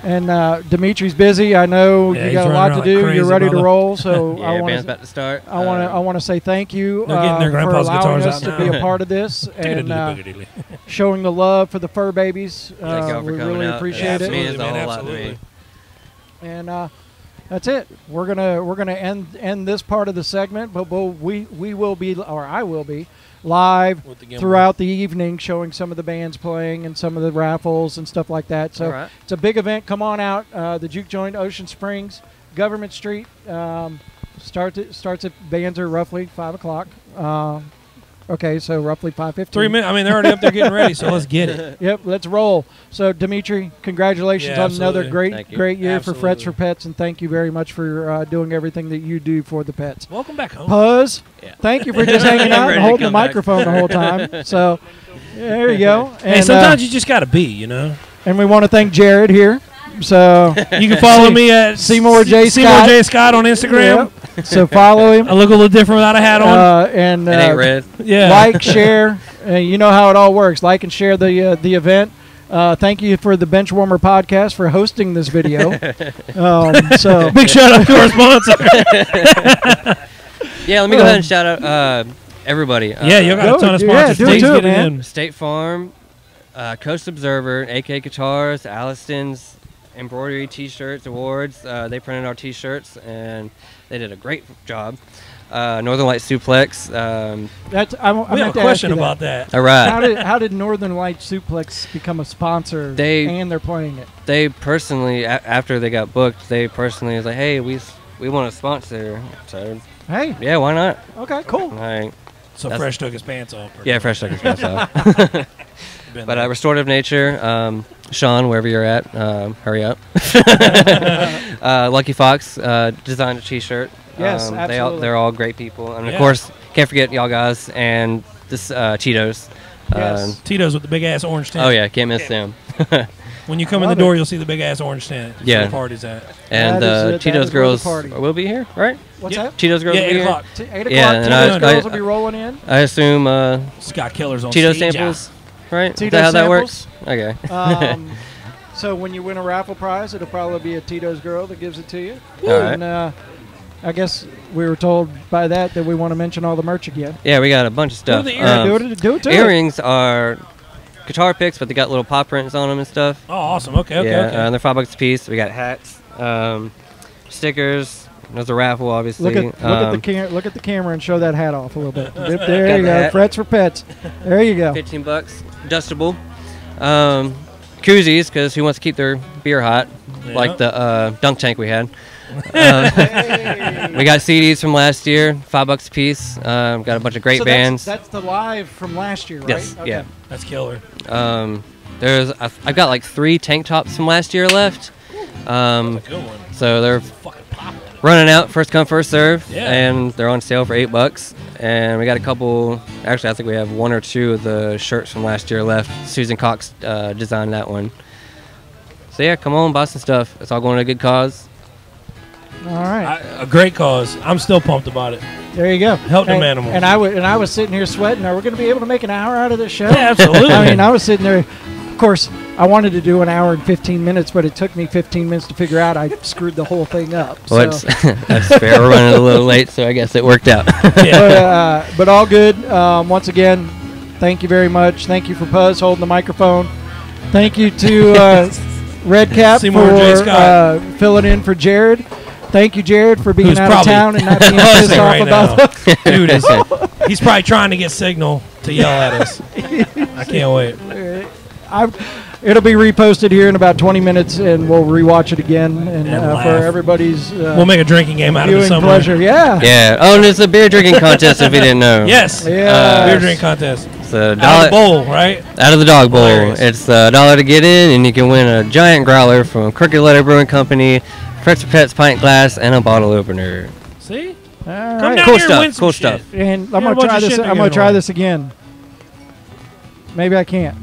[SPEAKER 1] And Dimitri's busy. I know you got a lot to do. You're ready to roll. So
[SPEAKER 5] yeah, band's about to start.
[SPEAKER 1] I want to say thank you
[SPEAKER 2] They're getting their
[SPEAKER 1] for
[SPEAKER 2] grandpa's
[SPEAKER 1] allowing
[SPEAKER 2] guitars
[SPEAKER 1] us
[SPEAKER 2] out
[SPEAKER 1] to
[SPEAKER 2] now.
[SPEAKER 1] be a part of this and showing the love for the fur babies.
[SPEAKER 5] Thank y'all for
[SPEAKER 1] We
[SPEAKER 5] coming
[SPEAKER 1] really
[SPEAKER 5] out.
[SPEAKER 1] appreciate
[SPEAKER 5] It
[SPEAKER 1] it.
[SPEAKER 5] means a whole lot to me.
[SPEAKER 1] And that's it. We're gonna end this part of the segment, but we will be, or I will be, live throughout the evening, showing some of the bands playing and some of the raffles and stuff like that. So it's a big event. Come on out. The Juke Joint, Ocean Springs, Government Street. Starts at bands are roughly 5 o'clock. Okay, so roughly 5:15.
[SPEAKER 2] 3 minutes. I mean, they're already up there getting ready, so let's get it.
[SPEAKER 1] Yep, let's roll. So, Dimitri, congratulations on another great year for Frets for Pets, and thank you very much for doing everything that you do for the pets.
[SPEAKER 2] Welcome back home.
[SPEAKER 1] Puzz, thank you for just hanging out and holding the microphone the whole time. So, there you go. And,
[SPEAKER 2] hey, sometimes you just got to be,
[SPEAKER 1] And we want to thank Jared here. So
[SPEAKER 2] you can follow me at
[SPEAKER 1] Seymour J.
[SPEAKER 2] Scott on Instagram.
[SPEAKER 1] Yep. So follow him.
[SPEAKER 2] I look a little different without a hat on.
[SPEAKER 1] And
[SPEAKER 5] it ain't red.
[SPEAKER 2] Yeah.
[SPEAKER 1] Like, share. You know how it all works. Like and share the event. Thank you for the Benchwarmer podcast for hosting this video. So
[SPEAKER 2] big shout out to our sponsor.
[SPEAKER 5] Yeah, let me go ahead and shout out everybody.
[SPEAKER 2] Yeah, you got a ton of sponsors.
[SPEAKER 1] Yeah, do it, man.
[SPEAKER 5] State Farm, Coast Observer, AK Guitars, Alliston's Embroidery T-shirts awards. They printed our T-shirts and they did a great job. Northern Light Suplex.
[SPEAKER 1] I
[SPEAKER 2] we have a question about that.
[SPEAKER 5] All right.
[SPEAKER 1] How did Northern Light Suplex become a sponsor? And they're playing it.
[SPEAKER 5] They personally, after they got booked, they personally was like, hey, we want to sponsor. So
[SPEAKER 1] hey,
[SPEAKER 5] yeah, why not?
[SPEAKER 1] Okay, cool.
[SPEAKER 5] All right.
[SPEAKER 2] So Fresh took his pants off.
[SPEAKER 5] Yeah, Fresh took his pants off. But Restorative Nature, Sean, wherever you're at, hurry up. Lucky Fox designed a T-shirt.
[SPEAKER 1] Yes, absolutely.
[SPEAKER 11] They're all great people, and
[SPEAKER 2] Yeah.
[SPEAKER 11] of course, can't forget y'all guys and this Cheetos.
[SPEAKER 1] Yes.
[SPEAKER 2] Tito's with the big ass orange tent.
[SPEAKER 11] Oh yeah, can't miss them.
[SPEAKER 2] When you come in the
[SPEAKER 1] Love
[SPEAKER 2] door,
[SPEAKER 1] it.
[SPEAKER 2] you'll see the big ass orange tent. That's
[SPEAKER 11] Yeah.
[SPEAKER 2] where the party's at.
[SPEAKER 11] And
[SPEAKER 1] That is
[SPEAKER 11] Cheetos
[SPEAKER 1] where the
[SPEAKER 11] girls
[SPEAKER 1] party.
[SPEAKER 11] will be here, right?
[SPEAKER 1] What's
[SPEAKER 2] Yeah.
[SPEAKER 1] that?
[SPEAKER 11] Cheetos girls
[SPEAKER 2] Yeah,
[SPEAKER 11] will
[SPEAKER 2] 8
[SPEAKER 11] be
[SPEAKER 2] o'clock.
[SPEAKER 1] 8 o'clock.
[SPEAKER 11] Yeah, and
[SPEAKER 1] Tito's girls
[SPEAKER 11] I-
[SPEAKER 1] will be rolling in.
[SPEAKER 11] I assume
[SPEAKER 2] Scott Killer's on
[SPEAKER 11] Cheeto
[SPEAKER 2] stage.
[SPEAKER 11] samples, right? Is
[SPEAKER 1] Tito
[SPEAKER 11] that how that
[SPEAKER 1] samples.
[SPEAKER 11] works? Okay.
[SPEAKER 1] So when you win a raffle prize, it'll probably be a Tito's girl that gives it to you.
[SPEAKER 11] All right.
[SPEAKER 1] And I guess we were told by that we want to mention all the merch again.
[SPEAKER 11] Yeah, we got a bunch of stuff.
[SPEAKER 2] the
[SPEAKER 1] Yeah, do it to it.
[SPEAKER 11] Earrings are guitar picks, but they got little pop prints on them and stuff.
[SPEAKER 2] Oh, awesome. Okay.
[SPEAKER 11] Yeah, they're $5 a piece. We got hats, stickers. There's a raffle, obviously.
[SPEAKER 1] Look at the camera and show that hat off a little bit. There
[SPEAKER 11] Got
[SPEAKER 1] you
[SPEAKER 11] the
[SPEAKER 1] go.
[SPEAKER 11] hat.
[SPEAKER 1] Frets for Pets. There you go.
[SPEAKER 11] $15, dustable. Koozies, because who wants to keep their beer hot, like the dunk tank we had. We got CDs from last year, $5 a piece. Got a bunch of great
[SPEAKER 1] So
[SPEAKER 11] bands.
[SPEAKER 1] That's the live from last year, right?
[SPEAKER 11] Yes,
[SPEAKER 1] Okay.
[SPEAKER 11] yeah.
[SPEAKER 2] That's killer.
[SPEAKER 11] I've got like 3 tank tops from last year left.
[SPEAKER 2] Good one.
[SPEAKER 11] So they're
[SPEAKER 2] Fucking popping.
[SPEAKER 11] running out, first come, first serve,
[SPEAKER 2] Yeah.
[SPEAKER 11] and they're on sale for $8. And we got a couple. Actually, I think we have 1 or 2 of the shirts from last year left. Susan Cox designed that one. So yeah, come on, buy some stuff. It's all going to a good cause.
[SPEAKER 1] All right.
[SPEAKER 2] A great cause. I'm still pumped about it.
[SPEAKER 1] There you go.
[SPEAKER 2] Help them
[SPEAKER 1] And-
[SPEAKER 2] animals.
[SPEAKER 1] And I was sitting here sweating. Are we going to be able to make an hour out of this show?
[SPEAKER 2] Yeah, absolutely.
[SPEAKER 1] I mean, I was sitting there. Of course, I wanted to do an hour and 15 minutes, but it took me 15 minutes to figure out I screwed the whole thing up.
[SPEAKER 11] Well,
[SPEAKER 1] So.
[SPEAKER 11] that's fair. We're running a little late, so I guess it worked out.
[SPEAKER 1] But all good. Once again, thank you very much. Thank you for Puzz holding the microphone. Thank you to Redcap
[SPEAKER 2] Seymour J.
[SPEAKER 1] for
[SPEAKER 2] Scott.
[SPEAKER 1] filling in for Jared. Thank you, Jared, for being
[SPEAKER 2] Who's
[SPEAKER 1] out of
[SPEAKER 2] probably
[SPEAKER 1] town and not being pissed
[SPEAKER 2] listening
[SPEAKER 1] off
[SPEAKER 2] right
[SPEAKER 1] about
[SPEAKER 2] now. Dude, he's probably trying to get signal to yell at us. I can't wait.
[SPEAKER 1] It'll be reposted here in about 20 minutes, and we'll rewatch it again and
[SPEAKER 2] And
[SPEAKER 1] for
[SPEAKER 2] laugh.
[SPEAKER 1] everybody's
[SPEAKER 2] We'll make a drinking game out of it
[SPEAKER 1] viewing
[SPEAKER 2] somewhere.
[SPEAKER 1] pleasure. Yeah.
[SPEAKER 11] Yeah. Oh, and it's a beer drinking contest if you didn't know.
[SPEAKER 2] Yes.
[SPEAKER 1] Yes.
[SPEAKER 2] Beer drink contest.
[SPEAKER 11] It's a
[SPEAKER 2] Out of
[SPEAKER 11] dollar,
[SPEAKER 2] the bowl, right?
[SPEAKER 11] out of the dog bowl.
[SPEAKER 2] Hilarious.
[SPEAKER 11] It's $1 to get in, and you can win a giant growler from Crooked Letter Brewing Company, Frets for Pets pint glass, and a bottle opener.
[SPEAKER 2] See?
[SPEAKER 1] All
[SPEAKER 2] Come
[SPEAKER 1] right.
[SPEAKER 2] down
[SPEAKER 11] Cool
[SPEAKER 2] here
[SPEAKER 11] stuff,
[SPEAKER 2] and win some
[SPEAKER 11] cool
[SPEAKER 2] shit.
[SPEAKER 11] stuff.
[SPEAKER 1] And
[SPEAKER 2] got
[SPEAKER 1] I'm
[SPEAKER 2] a
[SPEAKER 1] gonna
[SPEAKER 2] bunch
[SPEAKER 1] try
[SPEAKER 2] of
[SPEAKER 1] this.
[SPEAKER 2] shit
[SPEAKER 1] I'm
[SPEAKER 2] they're
[SPEAKER 1] gonna
[SPEAKER 2] giving
[SPEAKER 1] try
[SPEAKER 2] away.
[SPEAKER 1] this again. Maybe I can't.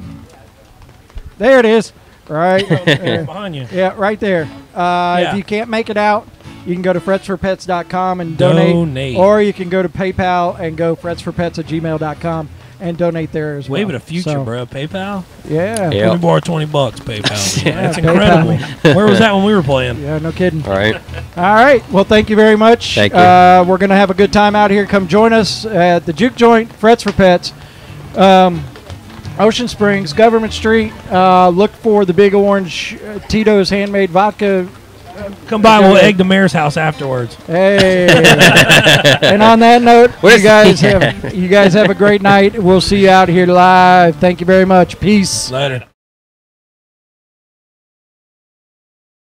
[SPEAKER 1] There it is. Right.
[SPEAKER 2] Behind you.
[SPEAKER 1] Yeah, right there.
[SPEAKER 2] Yeah.
[SPEAKER 1] If you can't make it out, you can go to fretsforpets.com and donate. Or you can go to PayPal and go fretsforpets@gmail.com and donate there as well.
[SPEAKER 2] Wave of the future,
[SPEAKER 1] So,
[SPEAKER 2] bro. PayPal?
[SPEAKER 1] Yeah.
[SPEAKER 11] Yeah.
[SPEAKER 2] Let me borrow $20, PayPal.
[SPEAKER 1] Yeah,
[SPEAKER 2] That's
[SPEAKER 1] PayPal.
[SPEAKER 2] incredible. Where was that when we were playing?
[SPEAKER 1] Yeah, no kidding.
[SPEAKER 11] All right.
[SPEAKER 1] All right. Well, thank you very much.
[SPEAKER 11] Thank you.
[SPEAKER 1] We're going to have a good time out here. Come join us at the Juke Joint, Frets for Pets, Ocean Springs, Government Street. Look for the Big Orange Tito's handmade vodka.
[SPEAKER 2] Come by, we'll egg the mayor's house afterwards.
[SPEAKER 1] Hey. And on that note, you guys have a great night. We'll see you out here live. Thank you very much. Peace.
[SPEAKER 2] Later.